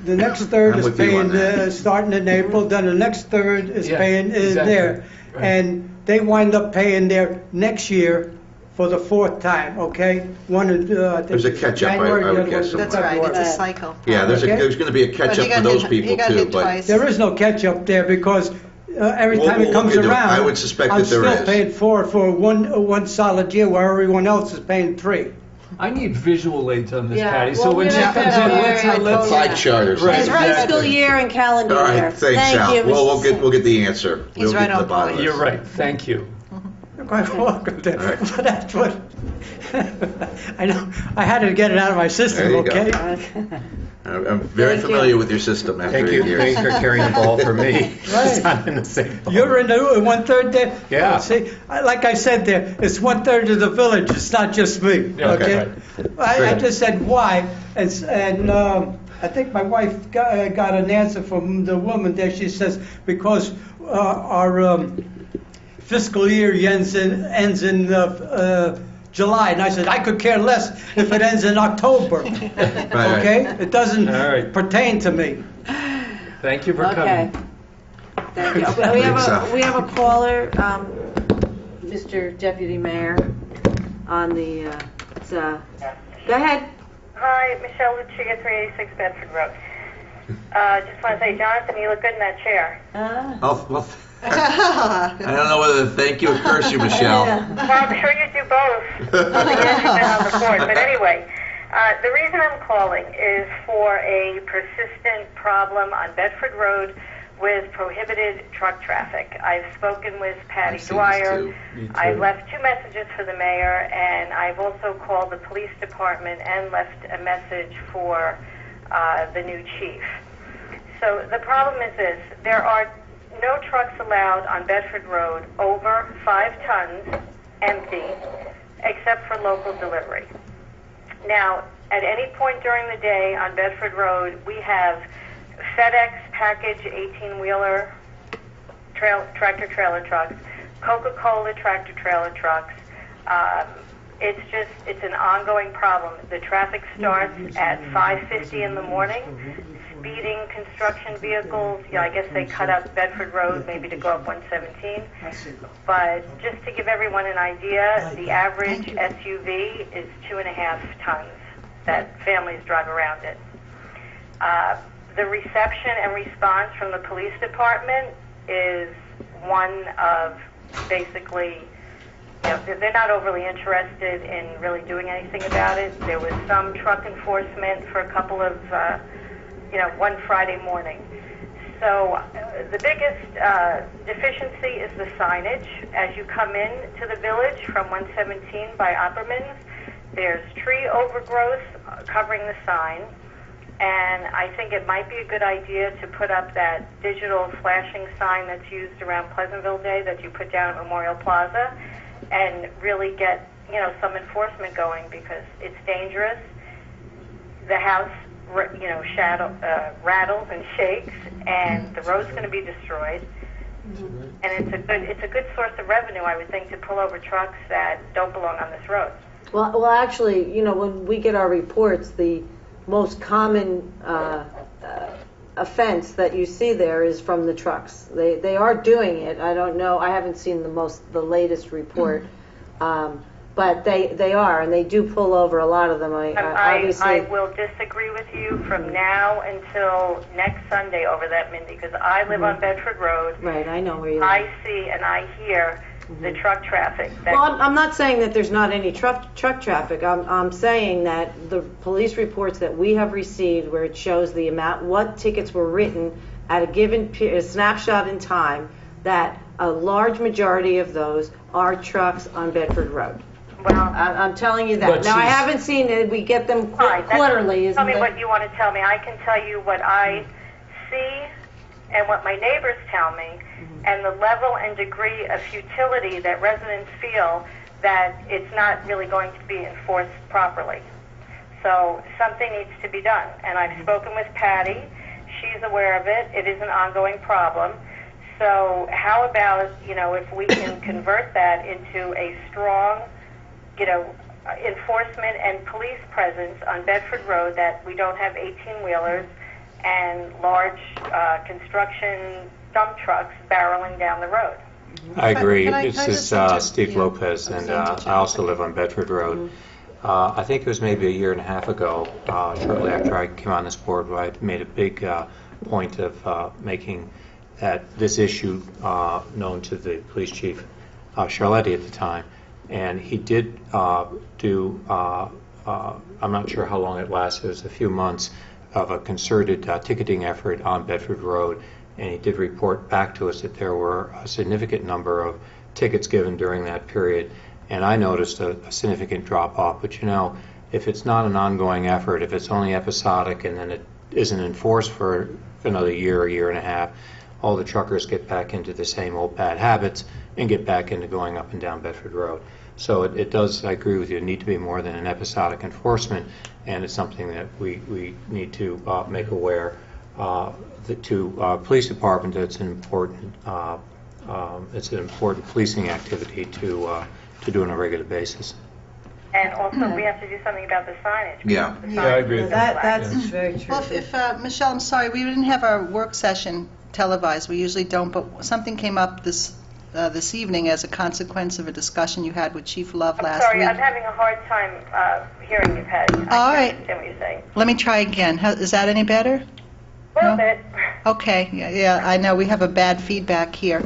The next third I'm is with you on paying, that. starting in April, then the next third is Yeah, paying exactly. there. Right. And they wind up paying there next year for the fourth time, okay? One is, I think There's a it's catch-up, I January, would the other guess, one's somewhere. That's right, it's a Right. cycle. Yeah, there's Okay. going to be a But catch-up he for got those hit- people he got too, hit but twice. There is no catch-up there because every We'll- time we'll it comes look into it. around, I would suspect I'm that there still is. paying four for one solid year where everyone else is paying three. I need visual aids on this, Yeah, Patty. So well, when we're she gonna comes have in, Mary, let's Applied charters. Right. It's exactly. fiscal year and calendar All year. right, thanks, Thank Al. you, Well, Mrs. we'll get the answer. He's We'll right get to the on bottom point. of You're this. right. Thank you. You're quite welcome to. All right. But that's what, I know, I had to get it out of my system, There you go. okay? I'm very Thank familiar you. with your system after Thank 8 you, years. thank you for carrying the ball for me. Right. I'm in the same boat. You're in the 1/3 there? Yeah. See, like I said there, it's 1/3 of the village, it's not just me, Yeah, okay? right. I Great. just said why, and I think my wife got an answer from the woman there. She says, because our fiscal year ends in July, and I said, I could care less if it ends in October, Right. okay? It doesn't All right. pertain to me. Thank you for Okay. coming. Thank you. We have a caller, Mr. Deputy Mayor, on the, go ahead. Hi, Michelle Lucia, 386 Bedford Road. Just want to say, Jonathan, you look good in that chair. Oh, well, I don't know whether to thank you or curse you, Michelle. Well, I'm sure you do both. On the years you've been on the board. But anyway, the reason I'm calling is for a persistent problem on Bedford Road with prohibited truck traffic. I've spoken with Patty I've seen this Dwyer. too. Me too. I've left 2 messages for the mayor, and I've also called the police department and left a message for the new chief. So the problem is this: there are no trucks allowed on Bedford Road over 5 tons empty, except for local delivery. Now, at any point during the day on Bedford Road, we have FedEx package 18-wheeler tractor-trailer trucks, Coca-Cola tractor-trailer trucks. It's an ongoing problem. The traffic starts at 5:50 in the morning. Speeding construction vehicles, I guess they cut up Bedford Road maybe to go up 117. But just to give everyone an idea, the average SUV is 2.5 tons that families drive around it. The reception and response from the police department is one of basically, they're not overly interested in really doing anything about it. There was some truck enforcement for a couple of, one Friday morning. So the biggest deficiency is the signage. As you come in to the village from 117 by Opperman's, there's tree overgrowth covering the sign. And I think it might be a good idea to put up that digital flashing sign that's used around Pleasantville Day that you put down at Memorial Plaza and really get, some enforcement going, because it's dangerous. The house, rattles and shakes, and the road's going to be destroyed. And it's a good source of revenue, I would think, to pull over trucks that don't belong on this road. Well, actually, when we get our reports, the most common offense that you see there is from the trucks. They are doing it. I don't know. I haven't seen the latest report. But they are, and they do pull over a lot of them. Obviously, I will disagree with you from now until next Sunday over that, Mindy, because I live on Bedford Road. Right, I know where you live. I see and I hear the truck traffic. Well, I'm not saying that there's not any truck traffic. I'm saying that the police reports that we have received, where it shows the amount, what tickets were written at a given snapshot in time, that a large majority of those are trucks on Bedford Road. Well, I'm telling you that. Now, I haven't seen it. We get them quarterly. Tell me what you want to tell me. I can tell you what I see and what my neighbors tell me, and the level and degree of futility that residents feel that it's not really going to be enforced properly. So something needs to be done. And I've spoken with Patty. She's aware of it. It is an ongoing problem. So how about, if we can convert that into a strong, enforcement and police presence on Bedford Road, that we don't have 18-wheelers and large construction dump trucks barreling down the road. I agree. Can I This is just Steve Lopez, and I also live on Bedford Road. I think it was maybe a year and a half ago, shortly after I came on this board, where I made a big point of making this issue known to the police chief, Chiarlitti, at the time. And he did do, I'm not sure how long it lasted, it was a few months, of a concerted ticketing effort on Bedford Road. And he did report back to us that there were a significant number of tickets given during that period. And I noticed a significant drop-off. But if it's not an ongoing effort, if it's only episodic and then it isn't enforced for another year and a half, all the truckers get back into the same old bad habits and get back into going up and down Bedford Road. So it does, I agree with you, need to be more than an episodic enforcement, and it's something that we need to make aware to police department that it's an important policing activity to do on a regular basis. And also, we have to do something about the signage. Yeah. I agree with that. That's very true. Well, if Michelle, I'm sorry, we didn't have our work session televised. We usually don't, but something came up this evening as a consequence of a discussion you had with Chief Love last week. I'm sorry, I'm having a hard time hearing you, Patty. All right. I understand what you're saying. Let me try again. Is that any better? A little bit. Okay, yeah, I know we have a bad feedback here.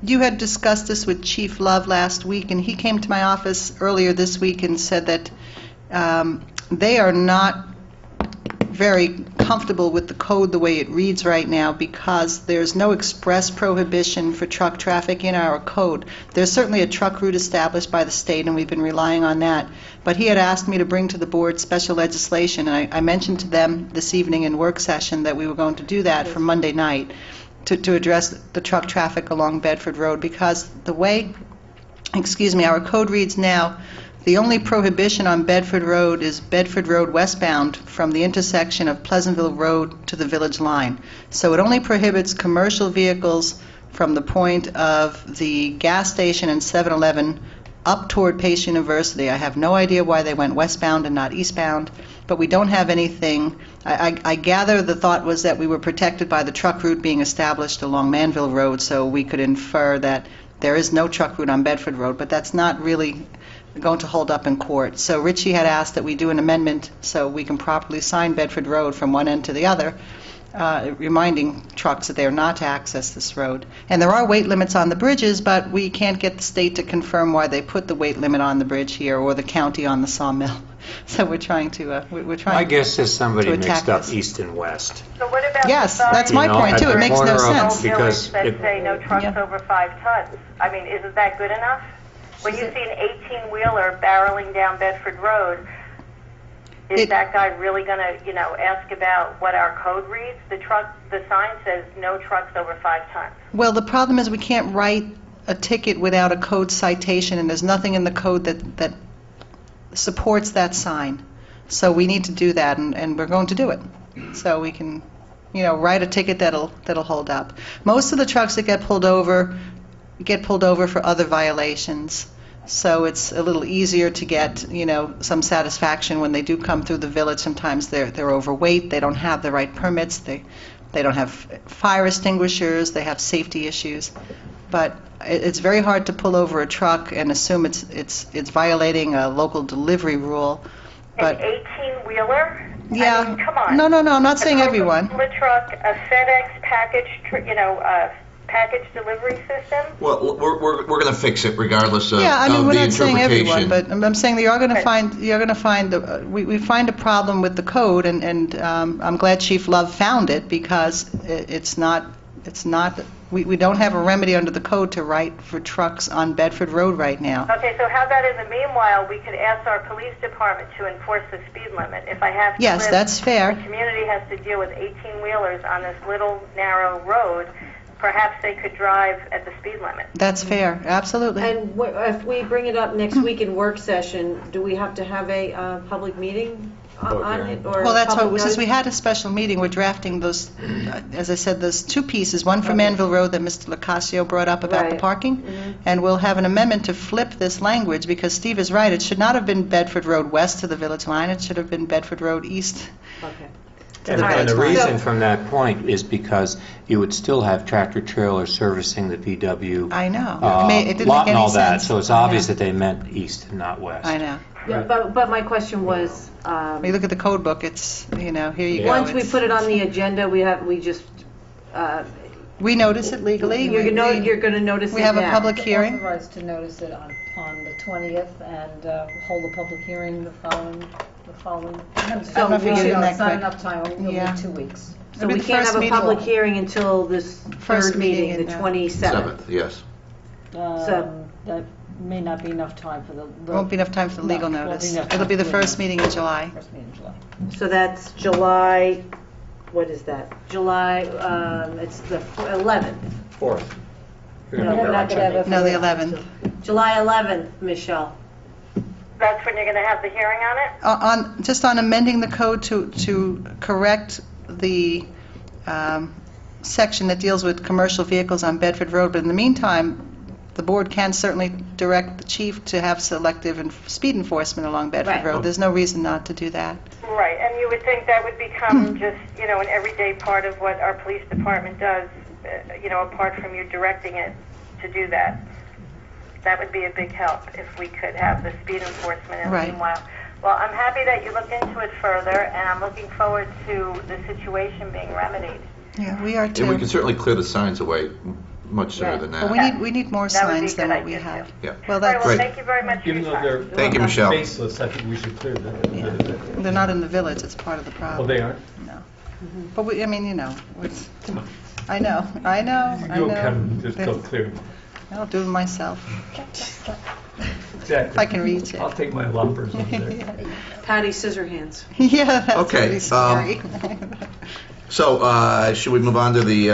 You had discussed this with Chief Love last week, and he came to my office earlier this week and said that they are not very comfortable with the code the way it reads right now, because there's no express prohibition for truck traffic in our code. There's certainly a truck route established by the state, and we've been relying on that. But he had asked me to bring to the board special legislation, and I mentioned to them this evening in work session that we were going to do that for Monday night to address the truck traffic along Bedford Road, because the way, our code reads now, the only prohibition on Bedford Road is Bedford Road westbound from the intersection of Pleasantville Road to the village line. So it only prohibits commercial vehicles from the point of the gas station and 7-Eleven up toward Pace University. I have no idea why they went westbound and not eastbound, but we don't have anything. I gather the thought was that we were protected by the truck route being established along Manville Road, so we could infer that there is no truck route on Bedford Road, but that's not really going to hold up in court. So Richie had asked that we do an amendment so we can properly sign Bedford Road from one end to the other, reminding trucks that they are not to access this road. And there are weight limits on the bridges, but we can't get the state to confirm why they put the weight limit on the bridge here, or the county on the sawmill. So we're trying to My guess is somebody mixed up this. east and west. So what about Yes, the signs that's my point too. It makes no sense. Because that say no trucks Yeah. over 5 tons? I mean, isn't that good enough? When you see an 18-wheeler barreling down Bedford Road, is that guy really going to, ask about what our code reads? The sign says no trucks over 5 tons. Well, the problem is we can't write a ticket without a code citation, and there's nothing in the code that supports that sign. So we need to do that, and we're going to do it. So we can, write a ticket that'll hold up. Most of the trucks that get pulled over for other violations. So it's a little easier to get, some satisfaction when they do come through the village. Sometimes they're overweight, they don't have the right permits, they don't have fire extinguishers, they have safety issues. but it's very hard to pull over a truck and assume it's violating a local delivery rule. But An 18-wheeler? yeah, I mean, come on. no, I'm not saying everyone. A truck, a FedEx package delivery system? Well, we're going to fix it regardless of, Yeah, I mean, of we're the not saying everyone, interpretation. but I'm saying that you're going to find we find a problem with the code, and I'm glad Chief Love found it, because it's not we don't have a remedy under the code to write for trucks on Bedford Road right now. Okay, so how about in the meanwhile, we could ask our police department to enforce the speed limit? If I have to Yes, live, that's fair. the community has to deal with 18-wheelers on this little narrow road, perhaps they could drive at the speed limit. That's fair, absolutely. And if we bring it up next week in work session, do we have to have a public meeting on it? Or Well, that's public what, since notice? we had a special meeting, we're drafting those, as I said, those two pieces, one for Manville Road that Mr. Locascio brought up about the Right. parking, and we'll have an amendment to flip this language, because Steve is right, it should not have been Bedford Road west to the village line, it should have been Bedford Road east. Okay. And All right. and the So- reason from that point is because you would still have tractor trailers servicing the VW I know. It didn't lot make and any all that, sense. so it's I know. obvious that they meant east and not west. I know. Yeah, but my question was, When you look at the code book, it's, here you go. once we It's- put it on the agenda, we just, We notice it legally. you're going to notice it We have a now. public hearing. Authorized to notice it on the 20th and hold a public hearing the following. I don't know if you get it in that It's not quick. enough time, it'll Yeah. be 2 weeks. So It'll be we the can't first have a meeting. public hearing until this First third meeting, meeting the in, 27th. 7th, yes. That may not be enough time for the... Won't be enough time for the legal No, won't be notice. enough It'll time be the for first meeting in July. First meeting in July. So that's July, what is that? July, it's the 11th. 4th. We're not going to have a... No, the 11th. July 11th, Michelle. That's when you're going to have the hearing on it? Just on amending the code to correct the section that deals with commercial vehicles on Bedford Road, but in the meantime, the board can certainly direct the chief to have selective speed enforcement along Bedford Right. Road. There's no reason not to do that. Right, and you would think that would become just, an everyday part of what our police department does, apart from you directing it to do that. That would be a big help if we could have the speed enforcement in the Right. meanwhile. Well, I'm happy that you looked into it further, and I'm looking forward to the situation being remedied. Yeah, we are And we too. can certainly clear the signs away much sooner Right. than But that. we need more That would be signs a than good what we idea, have. too. Yeah. Well, All right, that's, well, Great. thank you very much for Even your though time. they're Thank you, Michelle. baseless, I think we should clear them. they're not in the village, it's part of the problem. Well, they aren't? No. But we, I mean, it's, I know. You'll come, just go clear them. I'll do it myself, Exactly. if I can reach it. I'll take my loppers over there. Patty Scissorhands. Yeah, that's Okay, pretty scary. So, should we move on to the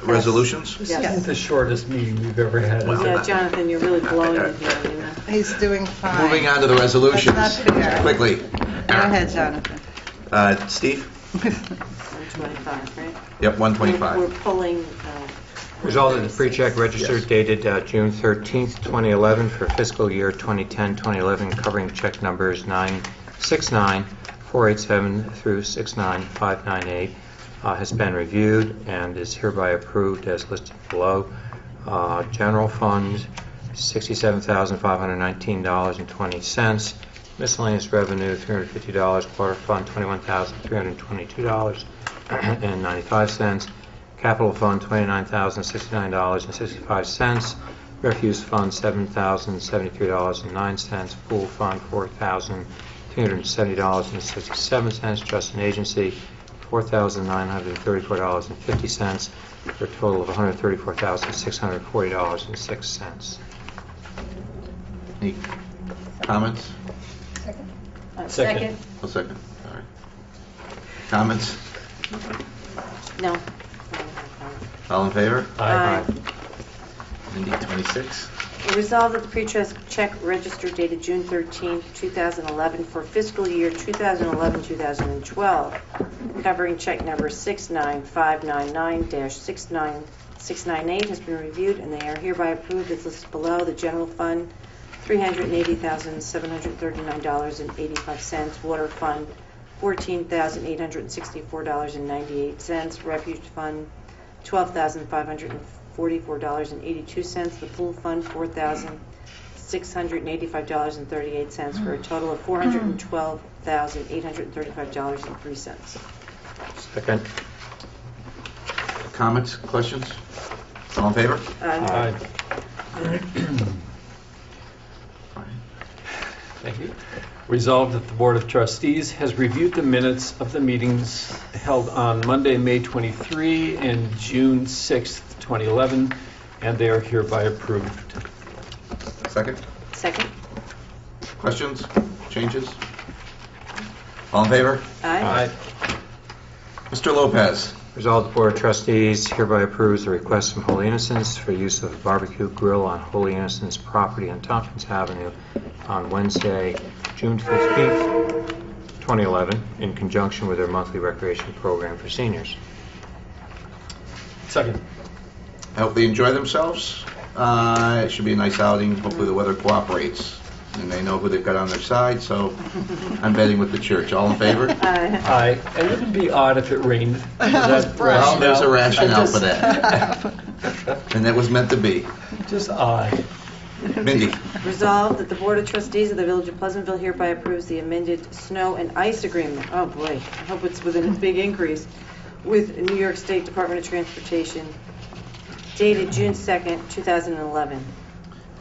resolutions? This isn't the shortest meeting we've ever had. is it? Yeah, Jonathan, you're really blowing it here, He's doing fine. Moving on to the resolutions. That's not fair. Quickly. Go ahead, Jonathan. Steve? 125, right? Yep, 125. We're pulling, Result of the pre-check register Yes. dated June 13th, 2011 for fiscal year 2010-2011, covering check numbers 969-487 through 69598, has been reviewed and is hereby approved as listed below. General fund, $67,519.20. Miscellaneous revenue, $350. Quarter fund, $21,322.95. Capital fund, $29,069.65. Refuse fund, $7,073.09. Pool fund, $4,370.67. Trust and agency, $4,934.50, for a total of $134,640.06. Any comments? second? A second. All right. Comments? No. All in favor? Aye. Indeed, 26. Resolved that the pre-check register dated June 13, 2011 for fiscal year 2011-2012, covering check number 69599-698 has been reviewed, and they are hereby approved as listed below. The general fund, $380,739.85. Water fund, $14,864.98. Refuge fund, $12,540.98. $44.82. The pool fund, $4,685.38, for a total of $412,835.03. Second. Comments, questions? All in favor? Aye. Thank you. Resolved that the Board of Trustees has reviewed the minutes of the meetings held on Monday, May 23 and June 6, 2011, and they are hereby approved. Second? Second. Questions? Changes? All in favor? Aye. Mr. Lopez. Resolved, the Board of Trustees hereby approves the request from Holy Innocents for use of a barbecue grill on Holy Innocents property on Tompkins Avenue on Wednesday, June 15th, 2011, in conjunction with their monthly recreation program for seniors. Second. I hope they enjoy themselves. It should be a nice outing. Hopefully the weather cooperates and they know who they've got on their side, so I'm betting with the church. All in favor? Aye. And it would be odd if it rained. Is that Well, there's a rationale? rationale for that. And that was meant to be. Just odd. Mindy. Resolved that the Board of Trustees of the Village of Pleasantville hereby approves the amended snow and ice agreement. Oh boy, I hope it's within a big increase, with New York State Department of Transportation, dated June 2nd, 2011.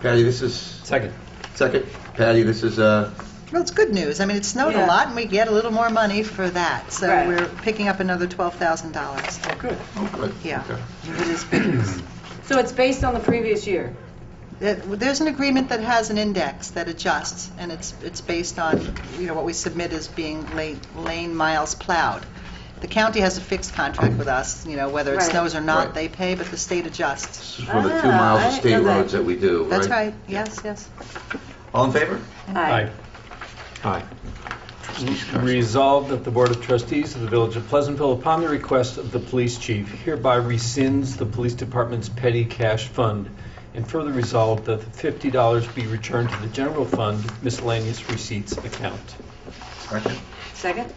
Patty, this is... Second. Second. Patty, this is... Well, it's good news. I mean, it snowed Yeah. a lot, and we get a little more money for that. So Right. we're picking up another $12,000. Oh, good. Oh, good. Yeah. Okay. It is good news. So it's based on the previous year? There's an agreement that has an index that adjusts, and it's based on, what we submit as being lane miles plowed. The county has a fixed contract with us, whether it Right. snows or not, Right. they pay, but the state adjusts. This is for the 2 miles I of didn't state know that. roads that we do, right? That's right, yes, yes. All in favor? Aye. Aye. Resolved that the Board of Trustees of the Village of Pleasantville, upon the request of the police chief, hereby rescinds the police department's petty cash fund, and further resolved that the $50 be returned to the general fund miscellaneous receipts account. Second. Second?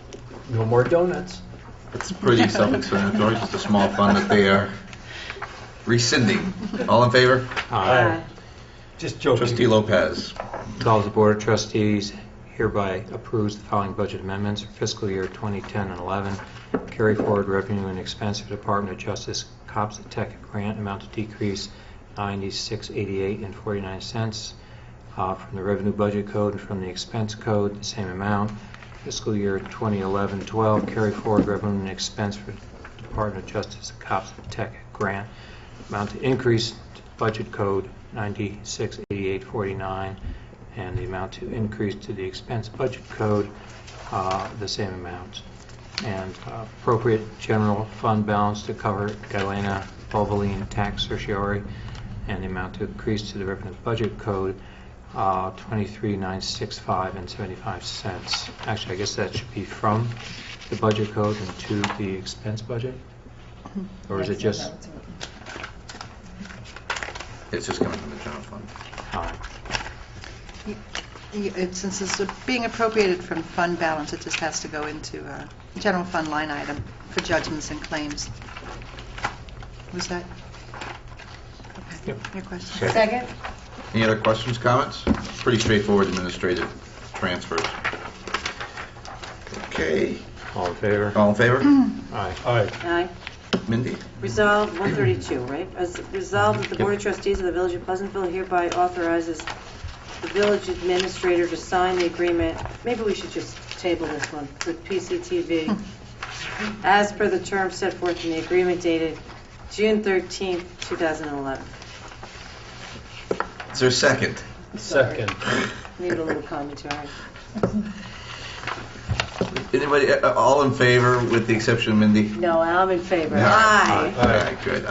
No more donuts. It's pretty self-explanatory, just a small fund that they are rescinding. All in favor? Aye. Just joking. Trustee Lopez. Resolved, the Board of Trustees hereby approves the following budget amendments for fiscal year 2010 and 11. Carry forward revenue and expense for Department of Justice Cops Tech Grant amount to decrease $96.88 from the revenue budget code and from the expense code, the same amount. Fiscal year 2011-12, carry forward revenue and expense for Department of Justice Cops Tech Grant amount to increase budget code 968849, and the amount to increase to the expense budget code the same amount. And appropriate general fund balance to cover Galena Valvoline tax certiorari, and the amount to increase to the revenue budget code 23,965 and 75 cents. Actually, I guess that should be from the budget code and to the expense budget, or is it just? It's just coming from the general fund. All right. Since it's being appropriated from fund balance, it just has to go into a general fund line item for judgments and claims. Was that? Okay. Yep. Your question? Second? Any other questions, comments? Pretty straightforward administrative transfers. Okay. All in favor? All in favor? Aye. Aye. Aye. Mindy? Resolved 132, right? Resolved that the Board of Trustees of the Village of Pleasantville hereby authorizes the village administrator to sign the agreement. Maybe we should just table this one with PCTV as per the terms set forth in the agreement dated June 13th, 2011. Is there a second? Second. Need a little commentary. Anybody, all in favor with the exception of Mindy? No, I'm in favor. Yeah. Aye. All right, good.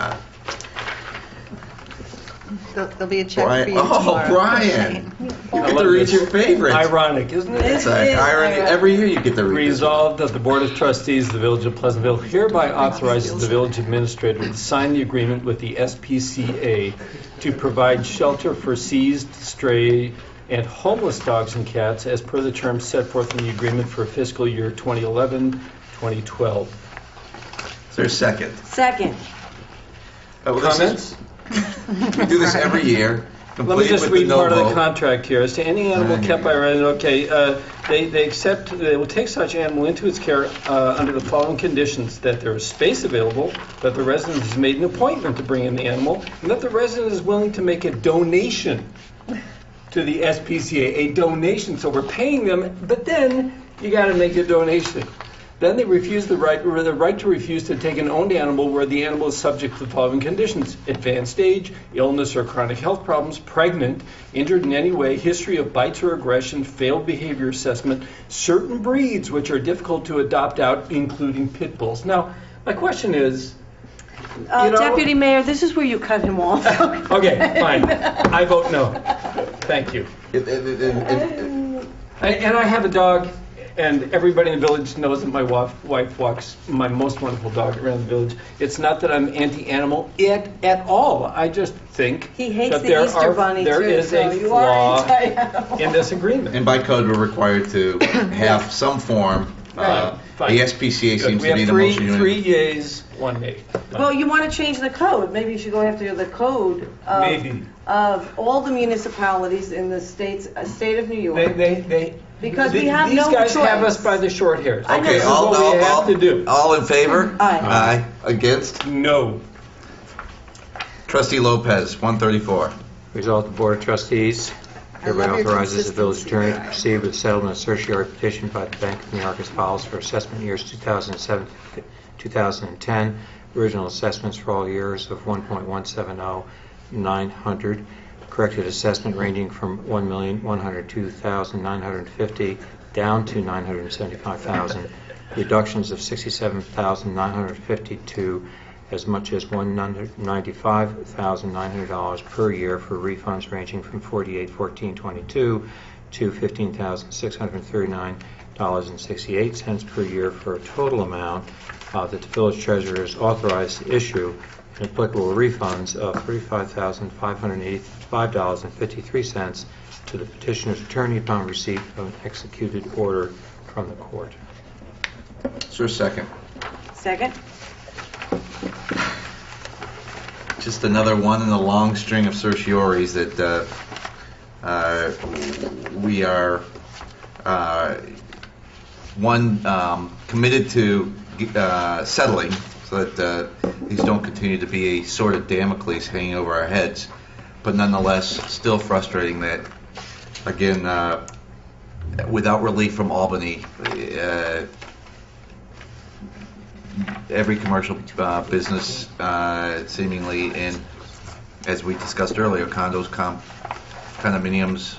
There'll be a check Brian, for you tomorrow. Brian! You I get love to read this. your favorite. Ironic, isn't it? It's like irony. Every year you get to read this. Resolved that the Board of Trustees of the Village of Pleasantville hereby authorizes the village administrator to sign the agreement with the SPCA to provide shelter for seized, stray, and homeless dogs and cats as per the terms set forth in the agreement for fiscal year 2011-2012. Is there a second? Second. This is- Comments? We do this every year. Let me complete just with the read no part of the vote. contract here. As to any animal kept by a resident, okay, they will take such animal into its care under the following conditions: that there is space available, that the resident has made an appointment to bring in the animal, and that the resident is willing to make a donation to the SPCA, a donation. So we're paying them, but then you got to make a donation. Then they refuse the right to refuse to take an owned animal where the animal is subject to the following conditions: advanced age, illness or chronic health problems, pregnant, injured in any way, history of bites or aggression, failed behavior assessment, certain breeds which are difficult to adopt out, including pit bulls. Now, my question is, Deputy Mayor, this is where you cut him off. okay, fine, I vote no. Thank you. And I have a dog, and everybody in the village knows that my wife walks my most wonderful dog around the village. It's not that I'm anti-animal at all. I just think He hates that the Easter Bunny, there too, is so a you are flaw anti-animal. in this agreement. And by code, we're required to have some form. Right, fine. The SPCA Good. seems We to be have the most unit. three yeas, one nay. Well, you want to change the code. Maybe you should go after the code Maybe. of all the municipalities in the state of New York. Because we These have no guys choice. have us by the short hairs. I know. Okay, This is what we have to do. all in favor? Aye. Against? No. Trustee Lopez, 134. Result, the Board of Trustees hereby love your authorizes the village consistency. attorney to proceed with settlement of certiorari petition by the Bank of New York as follows for assessment years 2007 2010. Original assessments for all years of $1,170,900. Corrected assessment ranging from $1,102,950 down to $975,000. Reductions of $67,950 to as much as $195,900 per year for refunds ranging from $48,1422 to $15,639.68 per year, for a total amount that the village treasurer is authorized to issue in applicable refunds of $35,585.53 to the petitioner's attorney upon receipt of an executed order from the court. Is there a second? Second? Just another one in a long string of certioraries that we are committed to settling, so that these don't continue to be a sword of Damocles hanging over our heads, but nonetheless still frustrating that, again, without relief from Albany, every commercial business seemingly in, as we discussed earlier, condos, condominiums,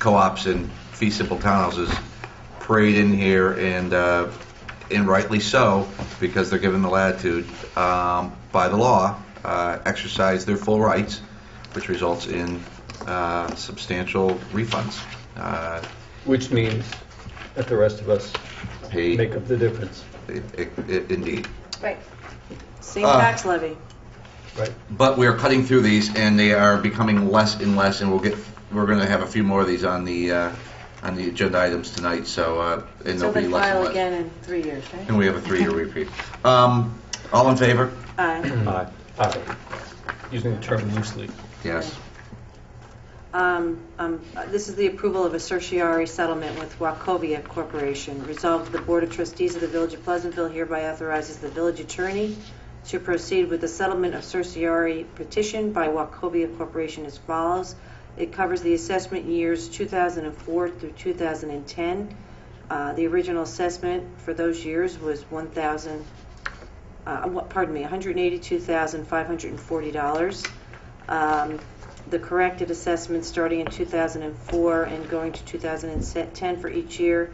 co-ops, and fee simple townhouses parade in here, and rightly so, because they're given the latitude by the law, exercise their full rights, which results in substantial refunds. Which means that the rest of us Pay, make up the difference. indeed. Right. Same tax levy. Right. But we are cutting through these, and they are becoming less and less, and we're going to have a few more of these on the agenda items tonight. So and So there'll be they less and file less. again in 3 years, right? And we have a 3-year repeat. All in favor? Aye. Aye. Using the term loosely. Yes. This is the approval of a certiorari settlement with Wachovia Corporation. Resolved, the Board of Trustees of the Village of Pleasantville hereby authorizes the village attorney to proceed with the settlement of certiorari petition by Wachovia Corporation as follows. It covers the assessment years 2004 through 2010. The original assessment for those years was $182,540. The corrected assessment starting in 2004 and going to 2010 for each year,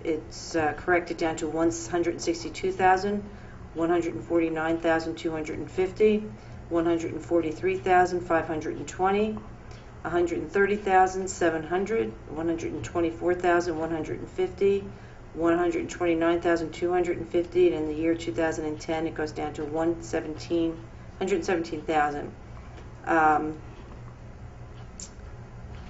it's corrected down to $162,000, $149,250, $143,520, $130,700, $124,150, $129,250, and in the year 2010 it goes down to $117,000.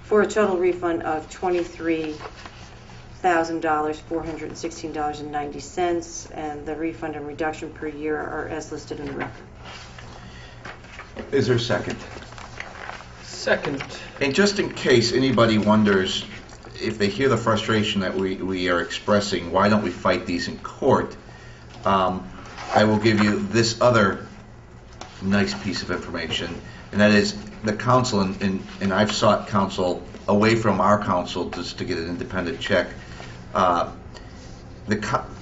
For a total refund of $23,416.90, and the refund and reduction per year are as listed in the record. Is there a second? Second. And just in case anybody wonders, if they hear the frustration that we are expressing, why don't we fight these in court? I will give you this other nice piece of information, and that is the council, and I've sought counsel away from our council just to get an independent check. The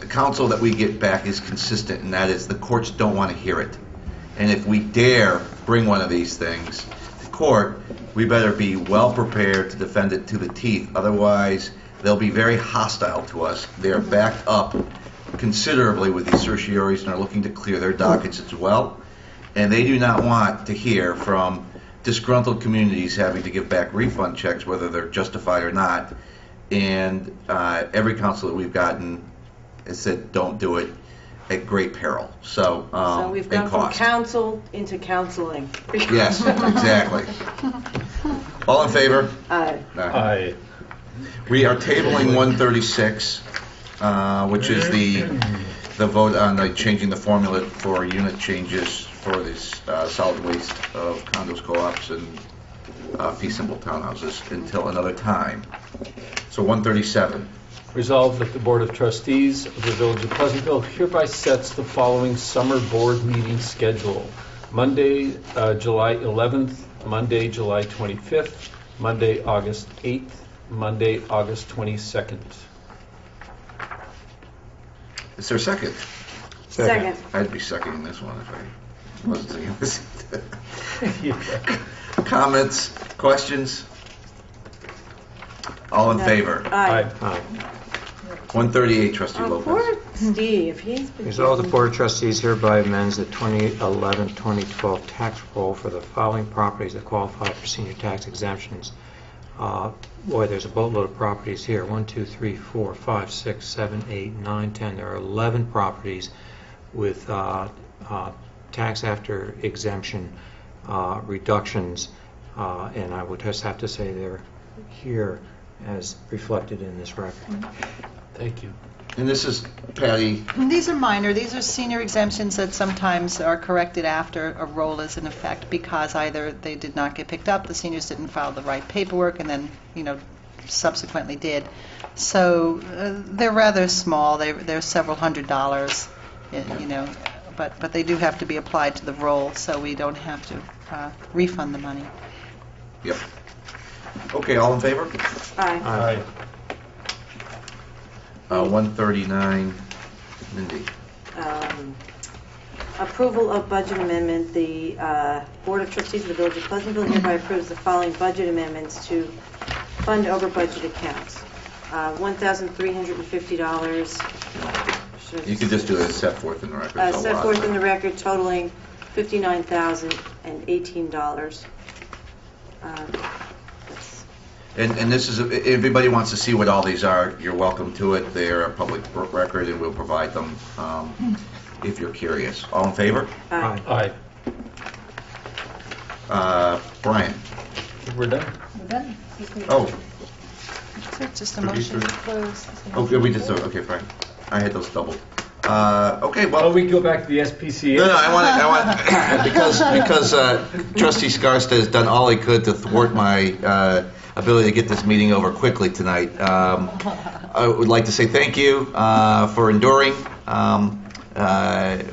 counsel that we get back is consistent, and that is the courts don't want to hear it. And if we dare bring one of these things to court, we better be well prepared to defend it to the teeth. Otherwise, they'll be very hostile to us. They're backed up considerably with these certioraries and are looking to clear their dockets as well. And they do not want to hear from disgruntled communities having to give back refund checks, whether they're justified or not. And every counsel that we've gotten has said, don't do it, at great peril. So we've gone from counsel into counseling. Yes, exactly. All in favor? Aye. Aye. We are tabling 136, which is the vote on changing the formula for unit changes for this solid waste of condos, co-ops, and fee simple townhouses until another time. So 137. Resolved that the Board of Trustees of the Village of Pleasantville hereby sets the following summer board meeting schedule. Monday, July 11th, Monday, July 25th, Monday, August 8th, Monday, August 22nd. Is there a second? Second. I'd be seconding this one if I wasn't singing this. Comments, questions? All in favor? Aye. 138, Trustee Oh, Lopez. poor Steve, he's been... Resolved, the Board of Trustees hereby amends the 2011-2012 tax roll for the following properties that qualify for senior tax exemptions. Boy, there's a boatload of properties here. 1, 2, 3, 4, 5, 6, 7, 8, 9, 10. There are 11 properties with tax after exemption reductions, and I would just have to say they're here as reflected in this record. Thank you. And this is, Patty, These are minor. These are senior exemptions that sometimes are corrected after a roll is in effect because either they did not get picked up, the seniors didn't file the right paperwork, and then, subsequently did. So they're rather small. They're several $100s, but they do have to be applied to the roll, so we don't have to refund the money. yep. Okay, all in favor? Aye. 139, Mindy. Approval of budget amendment. The Board of Trustees of the Village of Pleasantville hereby approves the following budget amendments to fund over budget accounts. $1,350. You can just do it as set forth in the record. It's a Set lot. forth in the record totaling $59,018. And this is, if anybody wants to see what all these are, you're welcome to it. They're a public record, and we'll provide them if you're curious. All in favor? Aye. Brian? We're done. We're done. Oh, So it's just a motion to close. okay, we just, okay, fine. I had those doubled. Okay, well. Oh, we go back to the SPCA? No, I want because Trustee Skarsta has done all he could to thwart my ability to get this meeting over quickly tonight. I would like to say thank you for enduring my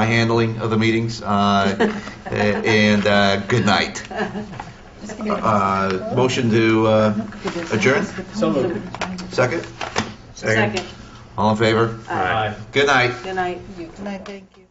handling of the meetings, and good night. Motion to adjourn? So moved. Second? Second. All in favor? Aye. Good night. Good night. Good night, thank you.